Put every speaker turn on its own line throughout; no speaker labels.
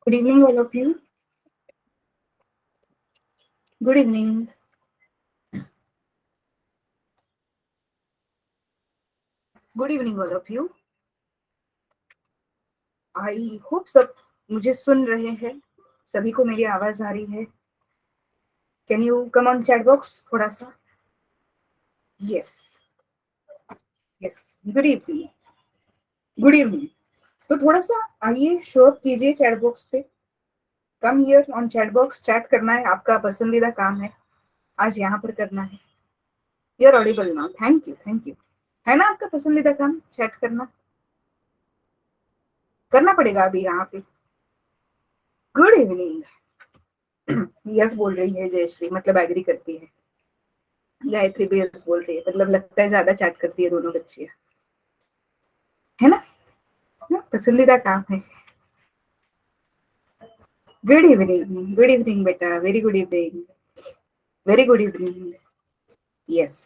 Good evening, all of you. Good evening. Good evening, all of you. I hope सब मुझे सुन रहे हैं. सभी को मेरी आवाज आ रही है. Can you come on chat box थोड़ा सा? Yes. Yes. Good evening. Good evening. तो थोड़ा सा आइए शो अप कीजिए चैट बॉक्स पे. Come here on chat box. Chat करना है आपका पसंदीदा काम है. आज यहाँ पर करना है. You are audible now. Thank you. Thank you. है ना आपका पसंदीदा काम चैट करना? करना पड़ेगा अभी यहाँ पे. Good evening. यस बोल रही है जयश्री, मतलब एग्री करती है. गायत्री भी यस बोल रही है, मतलब लगता है ज्यादा चैट करती है दोनों बच्चियां. है ना? पसंदीदा काम है. Good evening. गुड इवनिंग बेटा. Very good evening. Very good evening. Yes.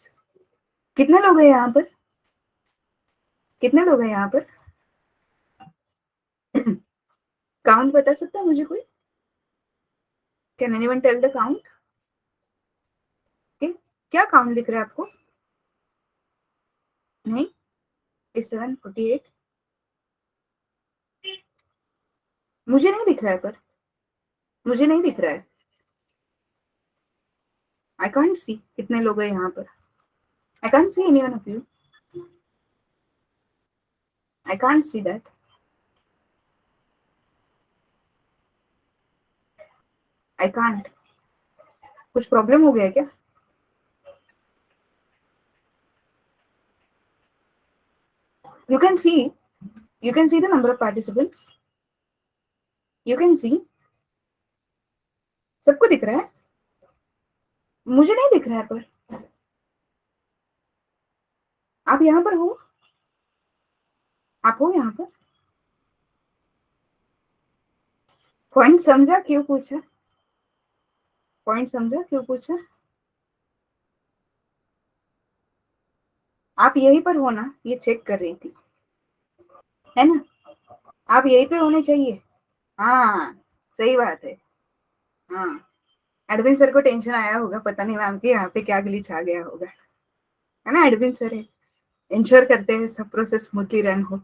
कितने लोग हैं यहाँ पर? कितने लोग हैं यहाँ पर? काउंट बता सकता है मुझे कोई? Can anyone tell the count? क्या काउंट दिख रहा है आपको? नहीं. 47, 48. मुझे नहीं दिख रहा है. पर मुझे नहीं दिख रहा है. आई कांट सी कितने लोग हैं यहाँ पर. I can't see anyone of you. I can't see that. I can't. कुछ प्रॉब्लम हो गया है क्या? You can see. You can see the number of participants. You can see. सबको दिख रहा है? मुझे नहीं दिख रहा है. पर आप यहाँ पर हो? आप हो यहाँ पर? पॉइंट समझा क्यों पूछा? पॉइंट समझा क्यों पूछा? आप यहीं पर हो ना? ये चेक कर रही थी. है ना? आप यहीं पे होने चाहिए. हाँ, सही बात है. हाँ. एडविन सर को टेंशन आया होगा, पता नहीं मैम के यहाँ पे क्या ग्लिच आ गया होगा. है ना? एडविन सर है, इंश्योर करते हैं सब प्रोसेस स्मूथली रन हो.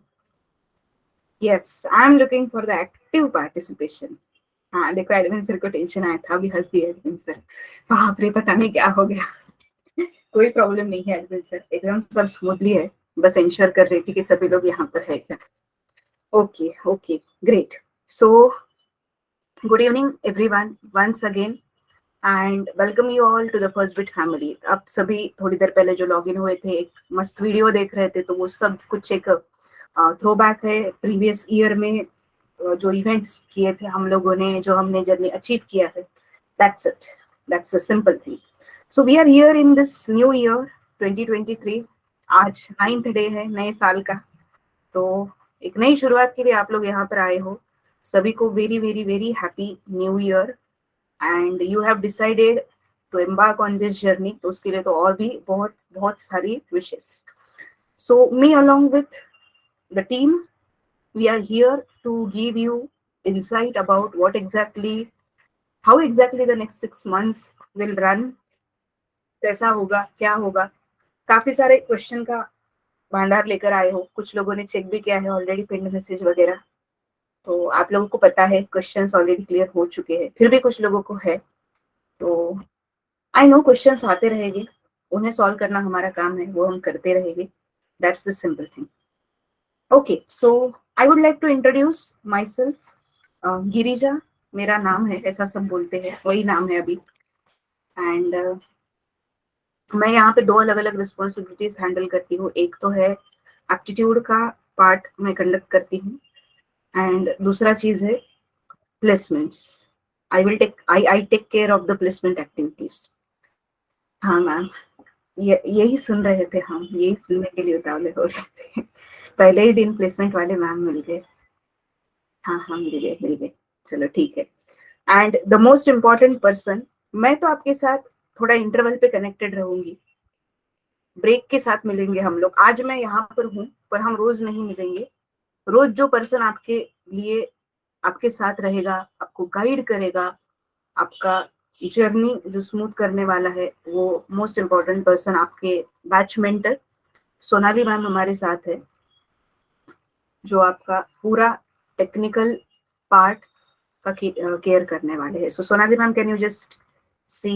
Yes, I am looking for the active participation. हाँ देखो, एडविन सर को टेंशन आया था, अभी हंस दिया एडविन सर. बाप रे, पता नहीं क्या हो गया. कोई प्रॉब्लम नहीं है एडविन सर, एकदम सब स्मूथली है. बस इंश्योर कर रही थी कि सभी लोग यहाँ पर है क्या. Okay okay, great. So good evening everyone once again and welcome you all to the first bit family. आप सभी थोड़ी देर पहले जो लॉग इन हुए थे, एक मस्त वीडियो देख रहे थे, तो वो सब कुछ एक थ्रो बैक है प्रीवियस ईयर में जो इवेंट्स किए थे हम लोगों ने, जो हमने जर्नी अचीव किया है. That's it. That's a simple thing. So we are here in this new year 2023. आज 9th डे है नए साल का. तो एक नई शुरुआत के लिए आप लोग यहाँ पर आए हो. सभी को very very very happy new year. And you have decided to embark on this journey, तो उसके लिए तो और भी बहुत बहुत सारी wishes. So me along with the team, we are here to give you insight about how exactly the next 6 months will run. कैसा होगा, क्या होगा. काफी सारे क्वेश्चन का भंडार लेकर आए हो. कुछ लोगों ने चेक भी किया है ऑलरेडी, पिन मैसेज वगैरह. तो आप लोगों को पता है क्वेश्चंस ऑलरेडी क्लियर हो चुके हैं. फिर भी कुछ लोगों को है, तो आई नो क्वेश्चंस आते रहेंगे. उन्हें सॉल्व करना हमारा काम है, वो हम करते रहेंगे. That's the simple thing. Okay, so I would like to introduce myself. Girija मेरा नाम है, ऐसा सब बोलते हैं, वही नाम है अभी. एंड मैं यहाँ पे 2 अलग अलग रिस्पॉन्सिबिलिटीज हैंडल करती हूँ. एक तो है एप्टीट्यूड का पार्ट मैं कंडक्ट करती हूँ, एंड दूसरा चीज है placements. I take care of the placement activities. हाँ मैम, यही सुन रहे थे हम, यही सुनने के लिए उतावले हो रहे थे. पहले ही दिन प्लेसमेंट वाले मैम मिल गए. हाँ हाँ, मिल गए मिल गए. चलो ठीक है. And the most important person, मैं तो आपके साथ थोड़ा इंटरवल पे कनेक्टेड रहूंगी. ब्रेक के साथ मिलेंगे हम लोग. आज मैं यहाँ पर हूँ, पर हम रोज नहीं मिलेंगे. रोज जो पर्सन आपके लिए आपके साथ रहेगा, आपको गाइड करेगा, आपका जर्नी जो स्मूथ करने वाला है, वो मोस्ट इम्पोर्टेंट पर्सन आपके बैच मेंटर सोनाली मैम हमारे साथ है, जो आपका पूरा टेक्निकल पार्ट का केयर करने वाले हैं. So Sonali ma'am, can you just say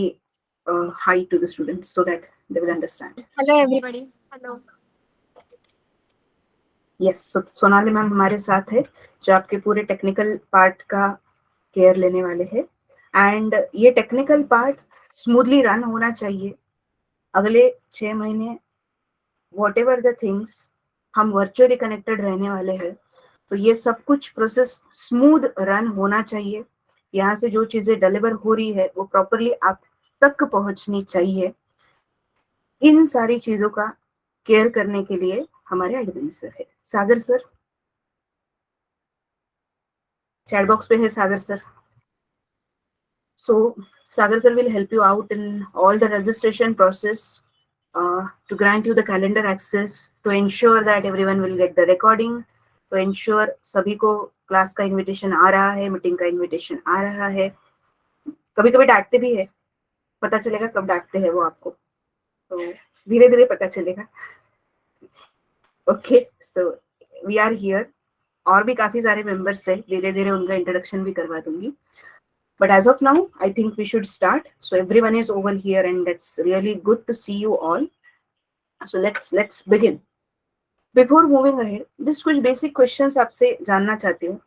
hi to the students so that they will understand.
Hello everybody. Hello.
Yes, Sonali ma'am हमारे साथ है, जो आपके पूरे टेक्निकल पार्ट का केयर लेने वाले हैं. एंड ये टेक्निकल पार्ट स्मूथली रन होना चाहिए. अगले 6 महीने वॉट एवर द थिंग्स, हम वर्चुअली कनेक्टेड रहने वाले हैं, तो ये सब कुछ प्रोसेस स्मूथ रन होना चाहिए. यहाँ से जो चीजें डिलीवर हो रही है वो प्रॉपरली आप तक पहुंचनी चाहिए. इन सारी चीजों का केयर करने के लिए हमारे एडमिन सर है, सागर सर. चैट बॉक्स पे है Sagar sir. So Sagar sir will help you out in all the registration process, to grant you the calendar access, to ensure that everyone will get the recording, to ensure सभी को class का invitation आ रहा है, meeting का invitation आ रहा है. कभी कभी डांटते भी है, पता चलेगा कब डांटते हैं वो आपको, तो धीरे धीरे पता चलेगा. Okay, so we are here. और भी काफी सारे मेंबर्स है, धीरे धीरे उनका इंट्रोडक्शन भी करवा दूंगी. But as of now, I think we should start. So everyone is over here and it's really good to see you all. So let's begin. Before moving ahead, just कुछ basic questions आपसे जानना चाहती हूँ.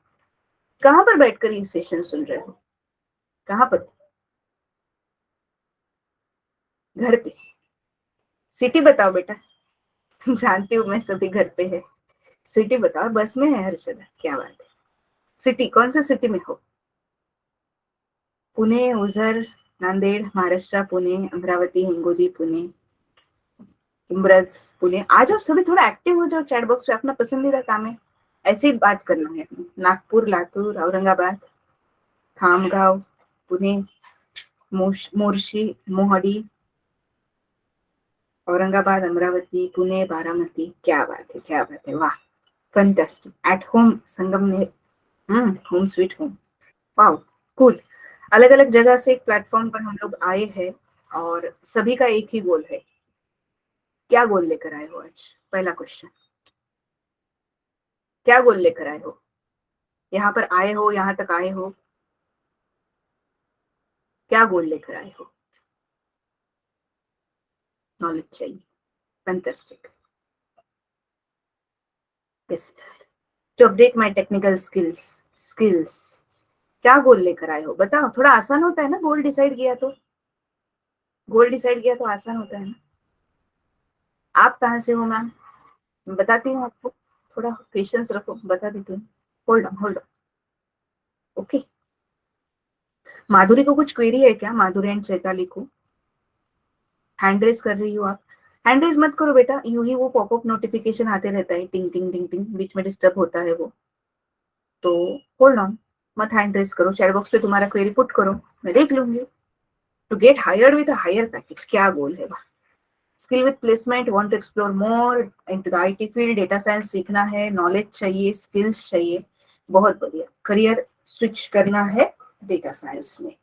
कहाँ पर बैठकर ये session सुन रहे हो? कहाँ पर? घर पे? सिटी बताओ बेटा. जानती हूँ मैं सभी घर पे है. सिटी बताओ, बस में है हर जगह. क्या बात है. सिटी, कौन से सिटी में हो? पुणे, ओझर, नांदेड़, महाराष्ट्र, पुणे, अमरावती, हिंगोली, पुणे, इम्ब्रज, पुणे. आ जाओ सभी, थोड़ा एक्टिव हो जाओ चैट बॉक्स पे. अपना पसंदीदा काम है, ऐसे ही बात करना है. नागपुर, लातूर, औरंगाबाद, खामगांव, पुणे, मोर्शी, मोहाली, औरंगाबाद, अमरावती, पुणे, बारामती. क्या बात है, क्या बात है. वाह, fantastic. At home, Sangamner. Home sweet home. वाह, कूल. अलग अलग जगह से एक प्लेटफॉर्म पर हम लोग आए हैं और सभी का एक ही गोल है. क्या गोल लेकर आए हो आज? पहला क्वेश्चन, क्या गोल लेकर आए हो? यहाँ पर आए हो, यहाँ तक आए हो, क्या गोल लेकर आए हो? नॉलेज चाहिए. Fantastic. Yes, to update my technical skills. क्या गोल लेकर आए हो? बताओ. थोड़ा आसान होता है ना गोल डिसाइड किया तो. गोल डिसाइड किया तो आसान होता है ना. आप कहाँ से हो मैम? मैं बताती हूँ आपको. थोड़ा पेशेंस रखो, बता देती हूँ. Hold on, hold on. Okay. Madhuri को कुछ क्वेरी है क्या? माधुरी एंड चैताली को हैंड रेस कर रही हो आप? हैंड रेस मत करो बेटा, यूं ही वो पॉपअप नोटिफिकेशन आते रहता है, टिंग टिंग टिंग टिंग, बीच में डिस्टर्ब होता है वो. तो होल्ड ऑन, मत हैंड रेस करो. चैट बॉक्स पे तुम्हारा क्वेरी पुट करो, मैं देख लूंगी. To get hired with a higher package, क्या गोल है? Skill with placement, want to explore more into the IT field, data science सीखना है, नॉलेज चाहिए, स्किल्स चाहिए. बहुत बढ़िया. करियर स्विच करना है डेटा साइंस में.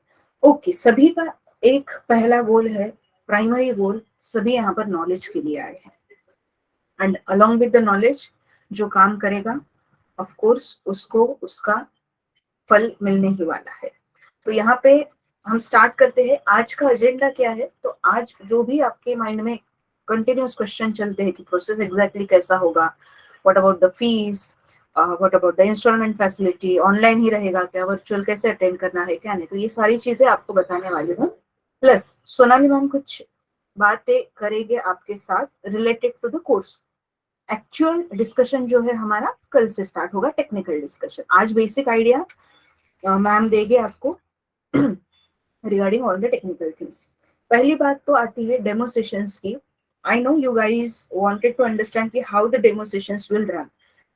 ओके, सभी का एक पहला गोल है, प्राइमरी गोल. सभी यहाँ पर नॉलेज के लिए आए हैं. And along with the knowledge, जो काम करेगा ऑफ कोर्स उसको उसका फल मिलने ही वाला है. तो यहाँ पे हम स्टार्ट करते हैं. आज का एजेंडा क्या है? तो आज जो भी आपके माइंड में कंटिन्यूस क्वेश्चन चलते हैं कि प्रोसेस एग्जैक्टली कैसा होगा, what about the fees, what about the instalment facility, online ही रहेगा क्या, वर्चुअल कैसे अटेंड करना है, क्या नहीं, तो ये सारी चीजें आपको बताने वाली हूँ. प्लस सोनाली मैम कुछ बातें करेंगे आपके साथ related to the course. Actual discussion जो है हमारा कल से स्टार्ट होगा, टेक्निकल डिस्कशन. आज बेसिक आइडिया मैम देंगे आपको regarding all the technical things. पहली बात तो आती है डेमो सेशंस की. I know you guys wanted to understand कि how the demo sessions will run.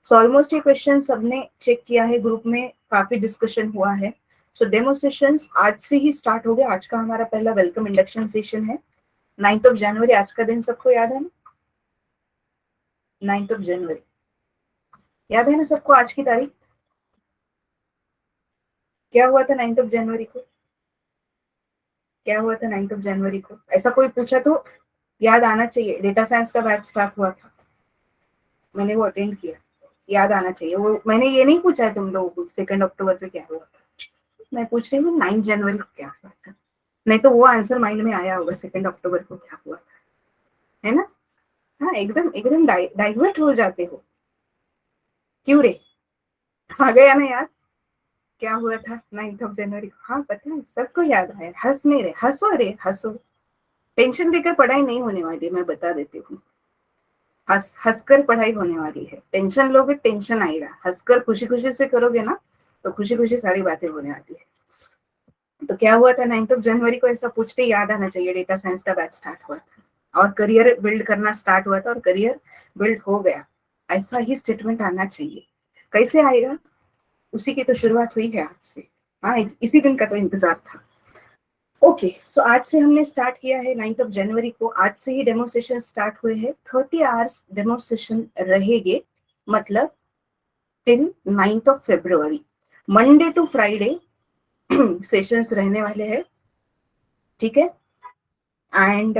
So almost ये क्वेश्चन सबने चेक किया है, ग्रुप में काफी डिस्कशन हुआ है. सो डेमो सेशंस आज से ही स्टार्ट हो गए. आज का हमारा पहला वेलकम इंडक्शन सेशन है, 9th of January. आज का दिन सबको याद है ना? 9th of January याद है ना सबको आज की तारीख? क्या हुआ था 9 जनवरी को? क्या हुआ था 9 जनवरी को? ऐसा कोई पूछा तो याद आना चाहिए। डेटा साइंस का बैच स्टार्ट हुआ था, मैंने वो अटेंड किया, याद आना चाहिए। वो मैंने ये नहीं पूछा है तुम लोगों को 2 अक्टूबर पे क्या हुआ था, मैं पूछ रही हूँ 9 जनवरी को क्या हुआ था। नहीं तो वो आंसर माइंड में आया होगा 2 अक्टूबर को क्या हुआ था, है ना? हाँ, एकदम एकदम डाइवर्ट हो जाते हो। क्यों रे? आ गया ना याद? क्या हुआ था 9 जनवरी को? हाँ पता है, सबको याद आया। हंस नहीं रहे, हंसो रे हंसो। टेंशन लेकर पढ़ाई नहीं होने वाली, मैं बता देती हूँ। हंसकर पढ़ाई होने वाली है। टेंशन लोगे टेंशन आएगा, हंसकर खुशी खुशी से करोगे ना तो खुशी खुशी सारी बातें होने वाली है। तो क्या हुआ था 9 जनवरी को, ऐसा पूछते याद आना चाहिए। डेटा साइंस का बैच स्टार्ट हुआ था और करियर बिल्ड करना स्टार्ट हुआ था और करियर बिल्ड हो गया, ऐसा ही स्टेटमेंट आना चाहिए। कैसे आएगा? उसी की तो शुरुआत हुई है आज से। हाँ, इसी दिन का तो इंतजार था। ओके, सो आज से हमने स्टार्ट किया है 9 जनवरी को। आज से ही डेमोस्ट्रेशन स्टार्ट हुए हैं। 30 आवर्स डेमोस्ट्रेशन रहेंगे, मतलब till 9 February, Monday to Friday sessions रहने वाले हैं, ठीक है? एंड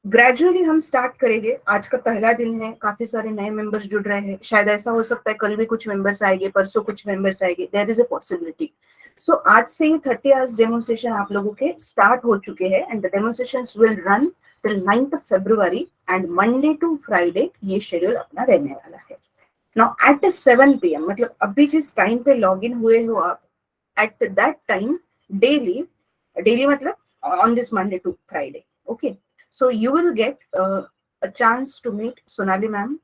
ग्रेजुअली हम स्टार्ट करेंगे। आज का पहला दिन है, काफी सारे नए मेंबर्स जुड़ रहे हैं। शायद ऐसा हो सकता है कल भी कुछ मेंबर्स आएंगे, परसों कुछ मेंबर्स आएंगे, देयर इज अ पॉसिबिलिटी। सो आज से ही 30 आवर्स डेमोन्स्ट्रेशन आप लोगों के स्टार्ट हो चुके हैं and the demonstrations will run till 9 February and Monday to Friday ये शेड्यूल अपना रहने वाला है। नाउ एट 7 PM, मतलब अभी जिस टाइम पे लॉग इन हुए हो आप, at that time daily, daily मतलब on this Monday to Friday. Okay, so you will get a chance to meet Sonali ma'am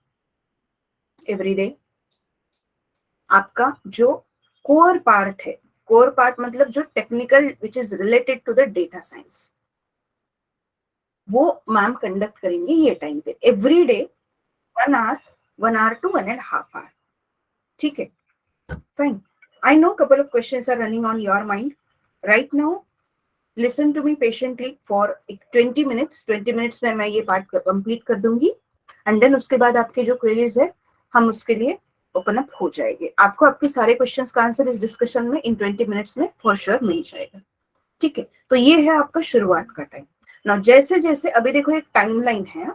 every day. आपका जो कोर पार्ट है, कोर पार्ट मतलब जो technical which is related to the data science, वो ma'am conduct करेंगे ये time पे every day, 1 hour, 1 hour to 1.5 hour, ठीक है? Fine. I know couple of questions are running on your mind right now. Listen to me patiently for 20 minutes. 20 minutes में मैं ये part complete कर दूंगी एंड देन उसके बाद आपके जो क्वेरीज है हम उसके लिए ओपन अप हो जाएंगे। आपको आपके सारे क्वेश्चंस का आंसर इस डिस्कशन में इन 20 मिनट्स में फॉर श्योर मिल जाएगा, ठीक है? तो ये है आपका शुरुआत का टाइम ना। जैसे जैसे अभी देखो एक टाइमलाइन है,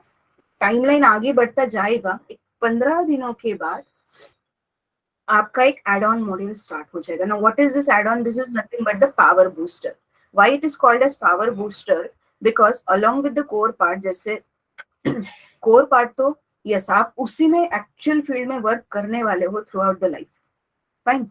टाइमलाइन आगे बढ़ता जाएगा। 15 दिनों के बाद आपका एक एड ऑन मॉड्यूल स्टार्ट हो जाएगा ना। What is this add on? This is nothing but the power booster. Why it is called as power booster? Because along with the core part, जैसे कोर पार्ट तो yes आप उसी में actual field में work करने वाले हो throughout the life, fine.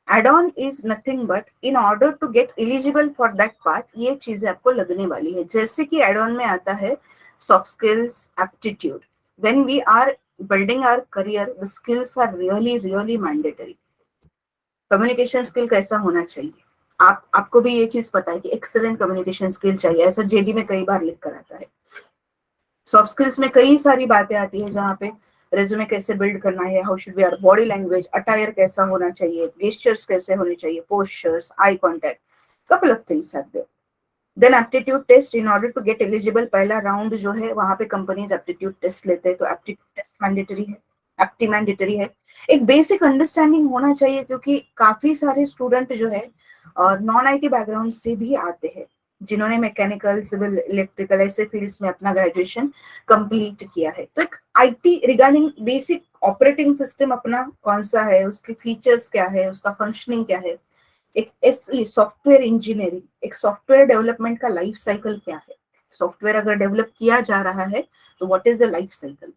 Add on is nothing but in order to get eligible for that part, ये चीजें आपको लगने वाली है। जैसे कि एड ऑन में आता है soft skills, aptitude. When we are building our career, the skills are really really mandatory. Communication skill कैसा होना चाहिए? आपको भी ये चीज पता है कि एक्सेलेंट कम्युनिकेशन स्किल चाहिए, ऐसा जेडी में कई बार लिख कर आता है। सॉफ्ट स्किल्स में कई सारी बातें आती है जहाँ पे रेज्यूमे कैसे बिल्ड करना है, how should be our body language, attire कैसा होना चाहिए, गेस्चर्स कैसे होने चाहिए, postures, eye contact, couple of things are there. Then aptitude test, in order to get eligible, पहला राउंड जो है वहां पे कंपनीज एप्टीट्यूड टेस्ट लेते हैं, तो एप्टीट्यूड टेस्ट मैंडेटरी है, एप्टी मैंडेटरी है। एक बेसिक अंडरस्टैंडिंग होना चाहिए क्योंकि काफी सारे स्टूडेंट जो है और नॉन आईटी बैकग्राउंड से भी आते हैं, जिन्होंने मैकेनिकल, सिविल, इलेक्ट्रिकल ऐसे फील्ड्स में अपना ग्रेजुएशन कंप्लीट किया है। तो एक IT regarding basic operating system अपना कौन सा है, उसके फीचर्स क्या है, उसका फंक्शनिंग क्या है, एक एसई सॉफ्टवेयर इंजीनियरिंग, एक सॉफ्टवेयर डेवलपमेंट का लाइफ साइकिल क्या है, सॉफ्टवेयर अगर डेवलप किया जा रहा है तो what is the life cycle.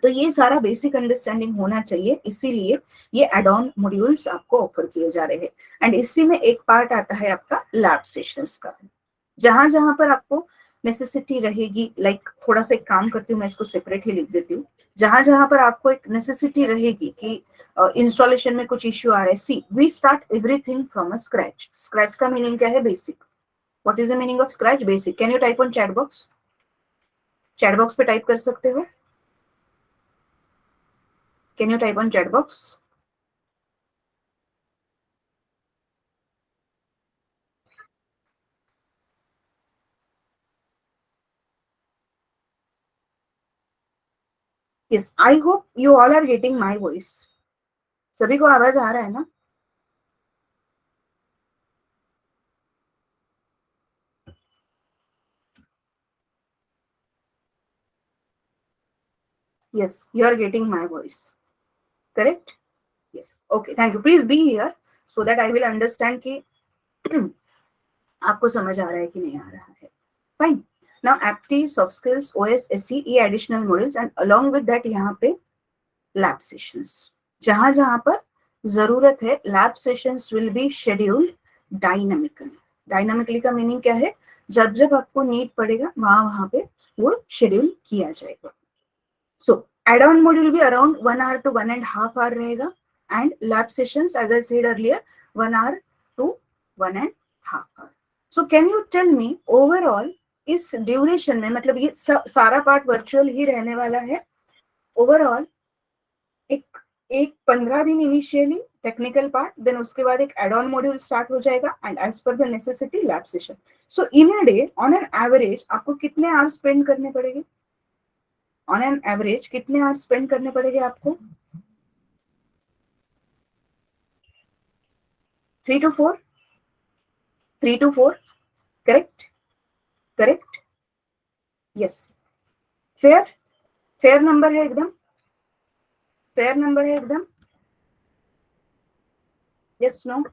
तो ये सारा बेसिक अंडरस्टैंडिंग होना चाहिए, इसीलिए ये एड ऑन मॉड्यूल्स आपको ऑफर किए जा रहे हैं। एंड इसी में एक पार्ट आता है आपका लैब सेशंस का, जहां जहां पर आपको नेसेसिटी रहेगी, लाइक थोड़ा सा एक काम करती हूँ मैं, इसको सेपरेट ही लिख देती हूँ। जहां जहां पर आपको एक नेसेसिटी रहेगी कि इंस्टॉलेशन में कुछ इश्यू आ रहा है, see we start everything from a scratch. Scratch का मीनिंग क्या है? Basic. What is the meaning of scratch? Basic. Can you type on chat box? Chat box पे टाइप कर सकते हो? Can you type on chat box? Yes, I hope you all are getting my voice. सभी को आवाज आ रहा है ना? Yes, you are getting my voice. Correct? Yes. Okay, thank you. Please be here so that I will understand कि आपको समझ आ रहा है कि नहीं आ रहा है. Fine. Now apti, soft skills, OS, SE, ये additional modules and along with that यहाँ पे lab sessions. जहां जहां पर जरूरत है lab sessions will be scheduled dynamically. Dynamically का मीनिंग क्या है? जब जब आपको नीड पड़ेगा वहां वहां पे वो शेड्यूल किया जाएगा. So add-on module भी around 1 hour to 1.5 hour रहेगा and lab sessions as I said earlier 1 hour to 1.5 hour. So can you tell me overall इस ड्यूरेशन में मतलब ये सारा पार्ट वर्चुअल ही रहने वाला है. ओवरऑल एक 15 दिन इनिशियली टेक्निकल पार्ट, देन उसके बाद एक एड ऑन मॉड्यूल स्टार्ट हो जाएगा and as per the necessity lab session. So in a day on an average आपको कितने आवर्स स्पेंड करने पड़ेंगे? ऑन एन एवरेज कितने आवर्स स्पेंड करने पड़ेंगे आपको? 3 to 4. 3 to 4. Correct? Correct? Yes. Fair? Fair number है एकदम? फेयर नंबर है एकदम? Yes no?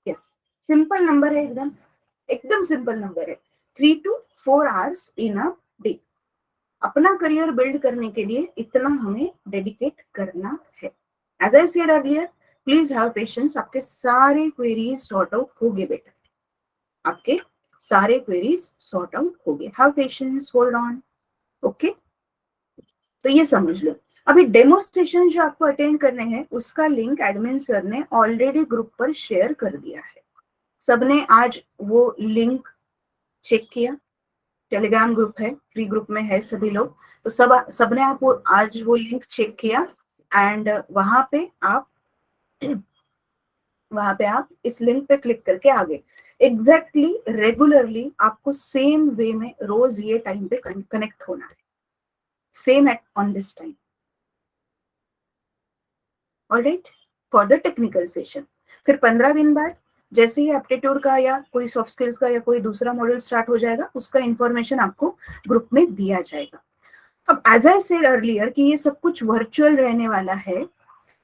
Yes. Simple number है एकदम, एकदम सिंपल नंबर है. 3 to 4 hours in a day. अपना करियर बिल्ड करने के लिए इतना हमें डेडिकेट करना है. As I said earlier, please have patience. आपके सारे क्वेरीज सॉर्ट आउट हो गए बेटा, आपके सारे क्वेरीज सॉर्ट आउट हो गए. Have patience, hold on. Okay, तो ये समझ लो. अभी डेमोस्ट्रेशन जो आपको अटेंड करने हैं उसका लिंक एडमिन सर ने ऑलरेडी ग्रुप पर शेयर कर दिया है. सबने आज वो लिंक चेक किया? टेलीग्राम ग्रुप है, फ्री ग्रुप में है सभी लोग, तो सबने आप वो आज वो लिंक चेक किया एंड वहां पे आप इस लिंक पे क्लिक करके आगे एग्जैक्टली रेगुलरली आपको सेम वे में रोज ये टाइम पे कनेक्ट होना है, same at on this time. Alright, for the technical session. फिर 15 दिन बाद जैसे ही एप्टीट्यूड का या कोई सॉफ्ट स्किल्स का या कोई दूसरा मॉड्यूल स्टार्ट हो जाएगा उसका इंफॉर्मेशन आपको ग्रुप में दिया जाएगा. अब एज आई सेड अर्लियर कि ये सब कुछ वर्चुअल रहने वाला है,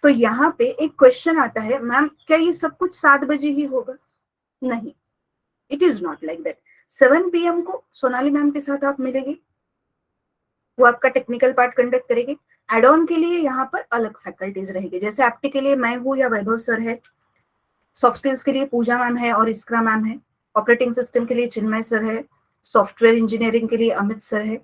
तो यहाँ पे एक क्वेश्चन आता है, मैम क्या ये सब कुछ 7 बजे ही होगा? नहीं, it is not like that. 7 PM को सोनाली मैम के साथ आप मिलेंगे, वो आपका टेक्निकल पार्ट कंडक्ट करेंगे. एड ऑन के लिए यहाँ पर अलग फैकल्टीज रहेगी, जैसे एप्टी के लिए मैं हूँ या वैभव सर है, सॉफ्ट स्किल्स के लिए पूजा मैम है और इस्क्रा मैम है, ऑपरेटिंग सिस्टम के लिए चिन्मय सर है, सॉफ्टवेयर इंजीनियरिंग के लिए अमित सर है.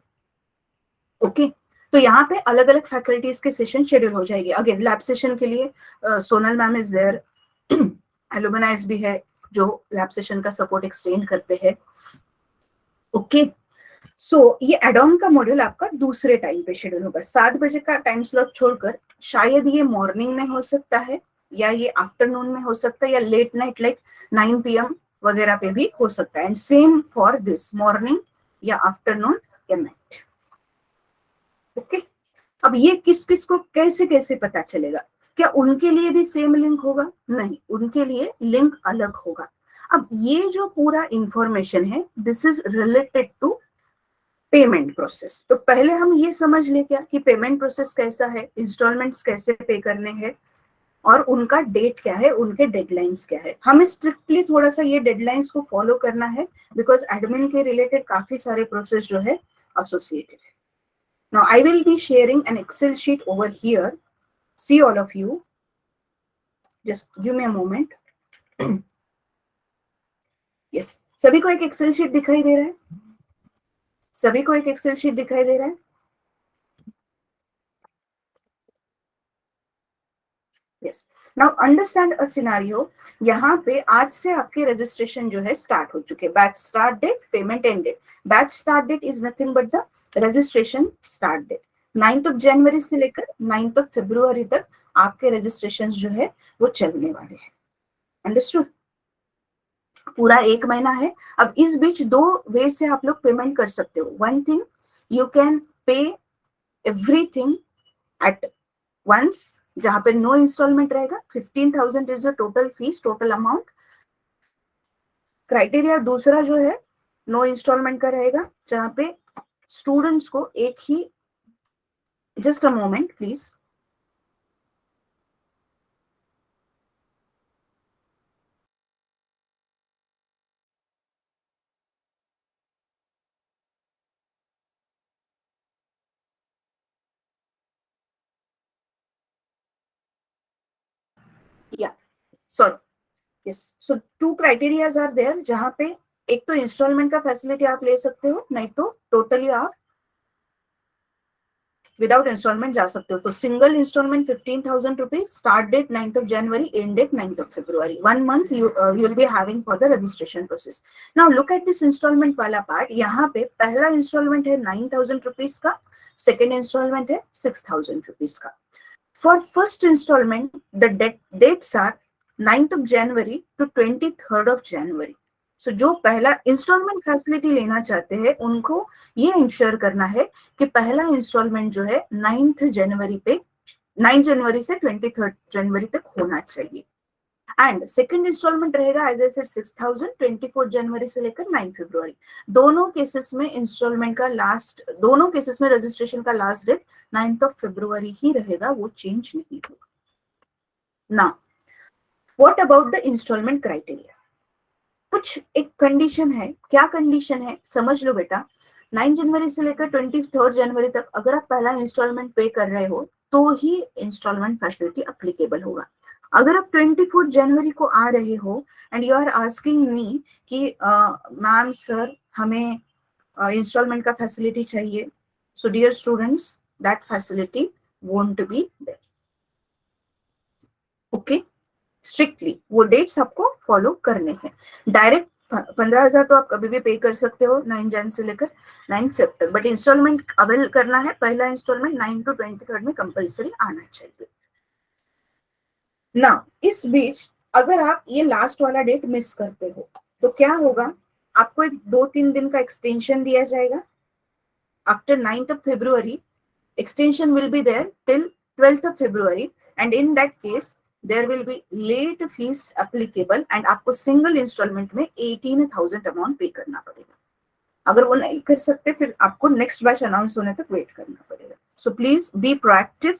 ओके, तो यहाँ पे अलग अलग फैकल्टीज के सेशन शेड्यूल हो जाएगी. अगेन लैब सेशन के लिए Sonal ma'am is there, alumnis भी है जो लैब सेशन का सपोर्ट एक्सटेंड करते हैं. ओके, सो ये एड ऑन का मॉड्यूल आपका दूसरे टाइम पे शेड्यूल होगा. 7 बजे का टाइम स्लॉट छोड़कर शायद ये मॉर्निंग में हो सकता है या ये आफ्टरनून में हो सकता है या लेट नाइट लाइक 9 PM वगैरह पे भी हो सकता है. And same for this morning या आफ्टरनून या नाइट. ओके, अब ये किस किस को कैसे कैसे पता चलेगा? क्या उनके लिए भी सेम लिंक होगा? नहीं, उनके लिए लिंक अलग होगा. अब ये जो पूरा इंफॉर्मेशन है this is related to payment process. तो पहले हम ये समझ ले क्या कि पेमेंट प्रोसेस कैसा है, इंस्टॉलमेंट्स कैसे पे करने हैं और उनका डेट क्या है, उनके डेडलाइंस क्या है. हमें स्ट्रिक्टली थोड़ा सा ये डेडलाइंस को फॉलो करना है बिकॉज एडमिन के रिलेटेड काफी सारे प्रोसेस जो है एसोसिएटेड है. Now I will be sharing an Excel sheet over here. See all of you. Just give me a moment. Yes. सभी को एक Excel sheet दिखाई दे रहा है? सभी को एक Excel sheet दिखाई दे रहा है? Yes. Now understand a scenario. यहाँ पे आज से आपके रजिस्ट्रेशन जो है स्टार्ट हो चुके. Batch start date, payment end date. Batch start date is nothing but the registration start date. 9th जनवरी से लेकर 9th फरवरी तक आपके रजिस्ट्रेशन जो है वो चलने वाले हैं. अंडरस्टूड? पूरा 1 महीना है. अब इस बीच 2 वे से आप लोग पेमेंट कर सकते हो. One thing, you can pay everything at once, जहां पे नो इंस्टॉलमेंट रहेगा. 15,000 is the total fees, total amount. Criteria दूसरा जो है नो इंस्टॉलमेंट का रहेगा, जहां पे स्टूडेंट्स को एक ही, जस्ट अ मोमेंट प्लीज, या sorry, yes, so two criterias are there, जहां पे एक तो इंस्टॉलमेंट का फैसिलिटी आप ले सकते हो, नहीं तो टोटली आप विदाउट इंस्टॉलमेंट जा सकते हो। तो single installment 15,000 rupees, start date 9th of January, end date 9th of February, 1 month you will be having for the registration process. Now look at this installment वाला पार्ट। यहाँ पे पहला instalment है 9,000 rupees का, सेकेंड इंस्टॉलमेंट है 6,000 rupees का। For first installment the dates are 9th of January to 23rd of January. So जो पहला इंस्टॉलमेंट फैसिलिटी लेना चाहते हैं उनको ये इंश्योर करना है कि पहला इंस्टॉलमेंट जो है 9 जनवरी से 23 जनवरी तक होना चाहिए। एंड सेकंड इंस्टॉलमेंट रहेगा एज आई सेड 6,000, 24 जनवरी से लेकर 9 फरवरी। दोनों केसेस में इंस्टॉलमेंट का लास्ट, दोनों केसेस में रजिस्ट्रेशन का last date 9th of February ही रहेगा, वो चेंज नहीं होगा। Now what about the installment criteria? कुछ एक कंडीशन है। क्या कंडीशन है समझ लो बेटा। 9 जनवरी से लेकर 23 जनवरी तक अगर आप पहला इंस्टॉलमेंट पे कर रहे हो तो ही इंस्टॉलमेंट फैसिलिटी अप्लीकेबल होगा। अगर आप 24 जनवरी को आ रहे हो and you are asking me कि मैम सर हमें इंस्टॉलमेंट का फैसिलिटी चाहिए, so dear students that facility won't be there. Okay, strictly वो डेट्स आपको फॉलो करने हैं। डायरेक्ट 15,000 तो आप कभी भी पे कर सकते हो 9 जन से लेकर 9 फेब तक, बट इंस्टॉलमेंट अवेल करना है, पहला इंस्टॉलमेंट 9 to 23 में कंपल्सरी आना चाहिए ना। इस बीच अगर आप ये लास्ट वाला डेट मिस करते हो तो क्या होगा, आपको एक 2-3 दिन का एक्सटेंशन दिया जाएगा। After 9th of February extension will be there till 12th of February, and in that case there will be late fees applicable and आपको सिंगल इंस्टॉलमेंट में 18,000 अमाउंट पे करना पड़ेगा। अगर वो नहीं कर सकते फिर आपको नेक्स्ट बैच अनाउंस होने तक वेट करना पड़ेगा। So please be proactive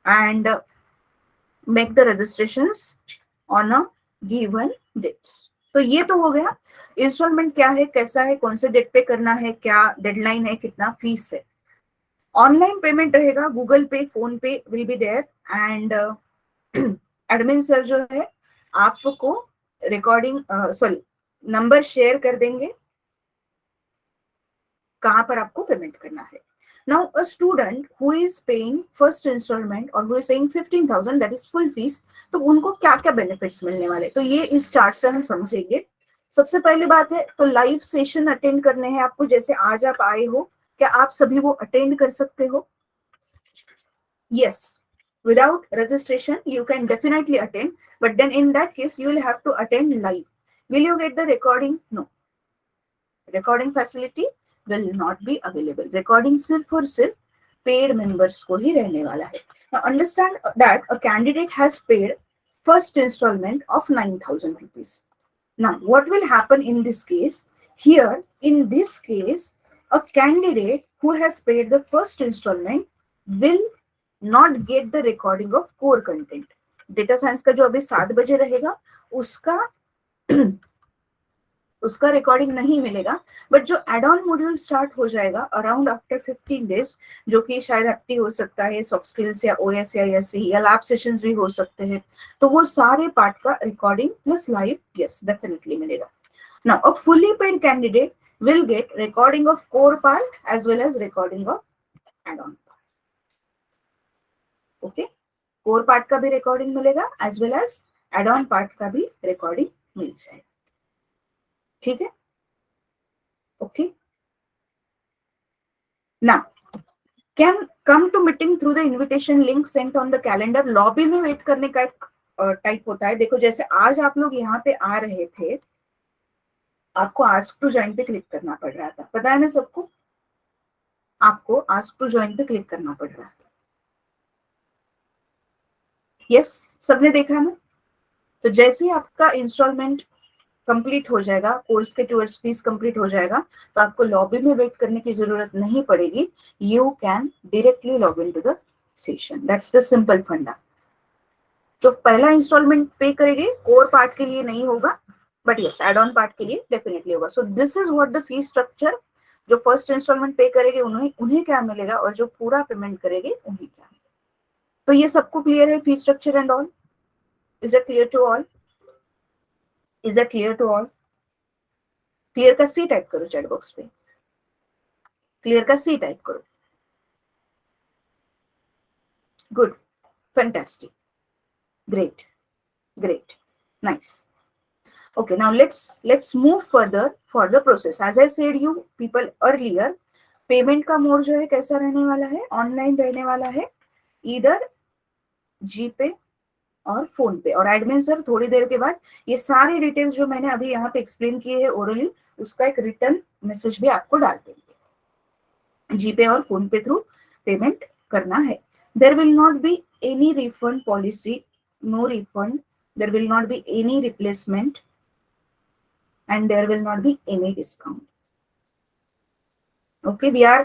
and make the registrations on a given dates. तो ये तो हो गया इंस्टॉलमेंट क्या है, कैसा है, कौन से डेट पे करना है, क्या डेडलाइन है, कितना फीस है। ऑनलाइन पेमेंट रहेगा, Google Pay, PhonePe will be there and admin sir जो है आपको रिकॉर्डिंग सॉरी नंबर शेयर कर देंगे कहां पर आपको पेमेंट करना है। Now a student who is paying first instalment और who is paying 15,000 that is full fees, तो उनको क्या क्या बेनिफिट्स मिलने वाले, तो ये इस चार्ट से हम समझेंगे। सबसे पहली बात है तो लाइव सेशन अटेंड करने हैं आपको, जैसे आज आप आए हो, क्या आप सभी वो अटेंड कर सकते हो? Yes, without registration, you can definitely attend, but then in that case, you will have to attend live. Will you get the recording? No. Recording facility will not be available. Recording सिर्फ और सिर्फ paid members को ही रहने वाला है. Now understand that a candidate has paid first installment of 9,000 rupees. Now, what will happen in this case? Here, in this case, a candidate who has paid the first installment will not get the recording of core content. Data science का जो अभी 7 बजे रहेगा उसका उसका recording नहीं मिलेगा, but जो एड ऑन मॉड्यूल स्टार्ट हो जाएगा अराउंड आफ्टर 15 डेज, जो कि शायद एक्टी हो सकता है सॉफ्ट स्किल्स या ओएस या एससी या लैब सेशंस भी हो सकते हैं, तो वो सारे पार्ट का recording plus live yes definitely मिलेगा। Now a fully paid candidate will get recording of core part as well as recording of add-on part. Okay, core part का भी recording मिलेगा as well as add-on part का भी recording मिल जाएगा। ठीक है, okay. Now, can come to meeting through the invitation link sent on the calendar. Lobby में wait करने का एक टाइप होता है। देखो जैसे आज आप लोग यहाँ पे आ रहे थे, आपको आस्क टू ज्वाइन पे क्लिक करना पड़ रहा था, पता है ना सबको, आपको आस्क टू ज्वाइन पे क्लिक करना पड़ रहा था। यस, सबने देखा ना। तो जैसे ही आपका इंस्टॉलमेंट कंप्लीट हो जाएगा, कोर्स के टूवर्ड्स फीस कंप्लीट हो जाएगा, तो आपको लॉबी में वेट करने की जरूरत नहीं पड़ेगी. You can directly log in to the session. That's the simple फंडा. जो पहला इंस्टॉलमेंट पे करेंगे कोर पार्ट के लिए नहीं होगा, but yes add on part के लिए डेफिनेटली होगा. So this is what the fee structure. जो फर्स्ट इंस्टॉलमेंट पे करेंगे उन्हें क्या मिलेगा, और जो पूरा पेमेंट करेंगे उन्हें क्या मिलेगा. तो ये सबको क्लियर है, fee structure and all. Is it clear to all? Is it clear to all? Clear का सी टाइप करो चैट बॉक्स पे. क्लियर का सी टाइप करो. Good, fantastic, great, great, nice. Okay, now let's move further for the process. As I said you people earlier, payment का mode जो है कैसा रहने वाला है, ऑनलाइन रहने वाला है, इधर जीपे और फोन पे. और एडमिन सर थोड़ी देर के बाद ये सारी डिटेल्स जो मैंने अभी यहाँ पे एक्सप्लेन किए हैं ओरली, उसका एक रिटर्न मैसेज भी आपको डाल देंगे. जीपे और फोन पे थ्रू पेमेंट करना है. There will not be any refund policy, no refund. There will not be any replacement and there will not be any discount. Okay, we are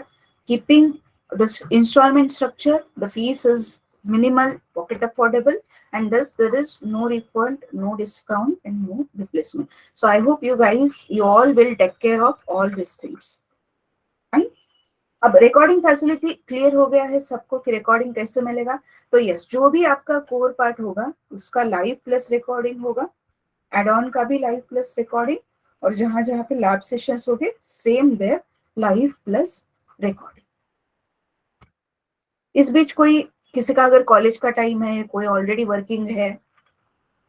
keeping this installment structure. The fees is minimal, pocket affordable, and thus there is no refund, no discount, and no replacement. So I hope you guys, you all will take care of all these things. Fine. अब recording facility clear हो गया है सबको कि recording कैसे मिलेगा. तो yes, जो भी आपका कोर पार्ट होगा उसका लाइव प्लस रिकॉर्डिंग होगा, एड ऑन का भी लाइव प्लस रिकॉर्डिंग, और जहां जहां पे लैब सेशंस होंगे same there live plus recording. इस बीच कोई किसी का अगर कॉलेज का टाइम है, कोई ऑलरेडी वर्किंग है,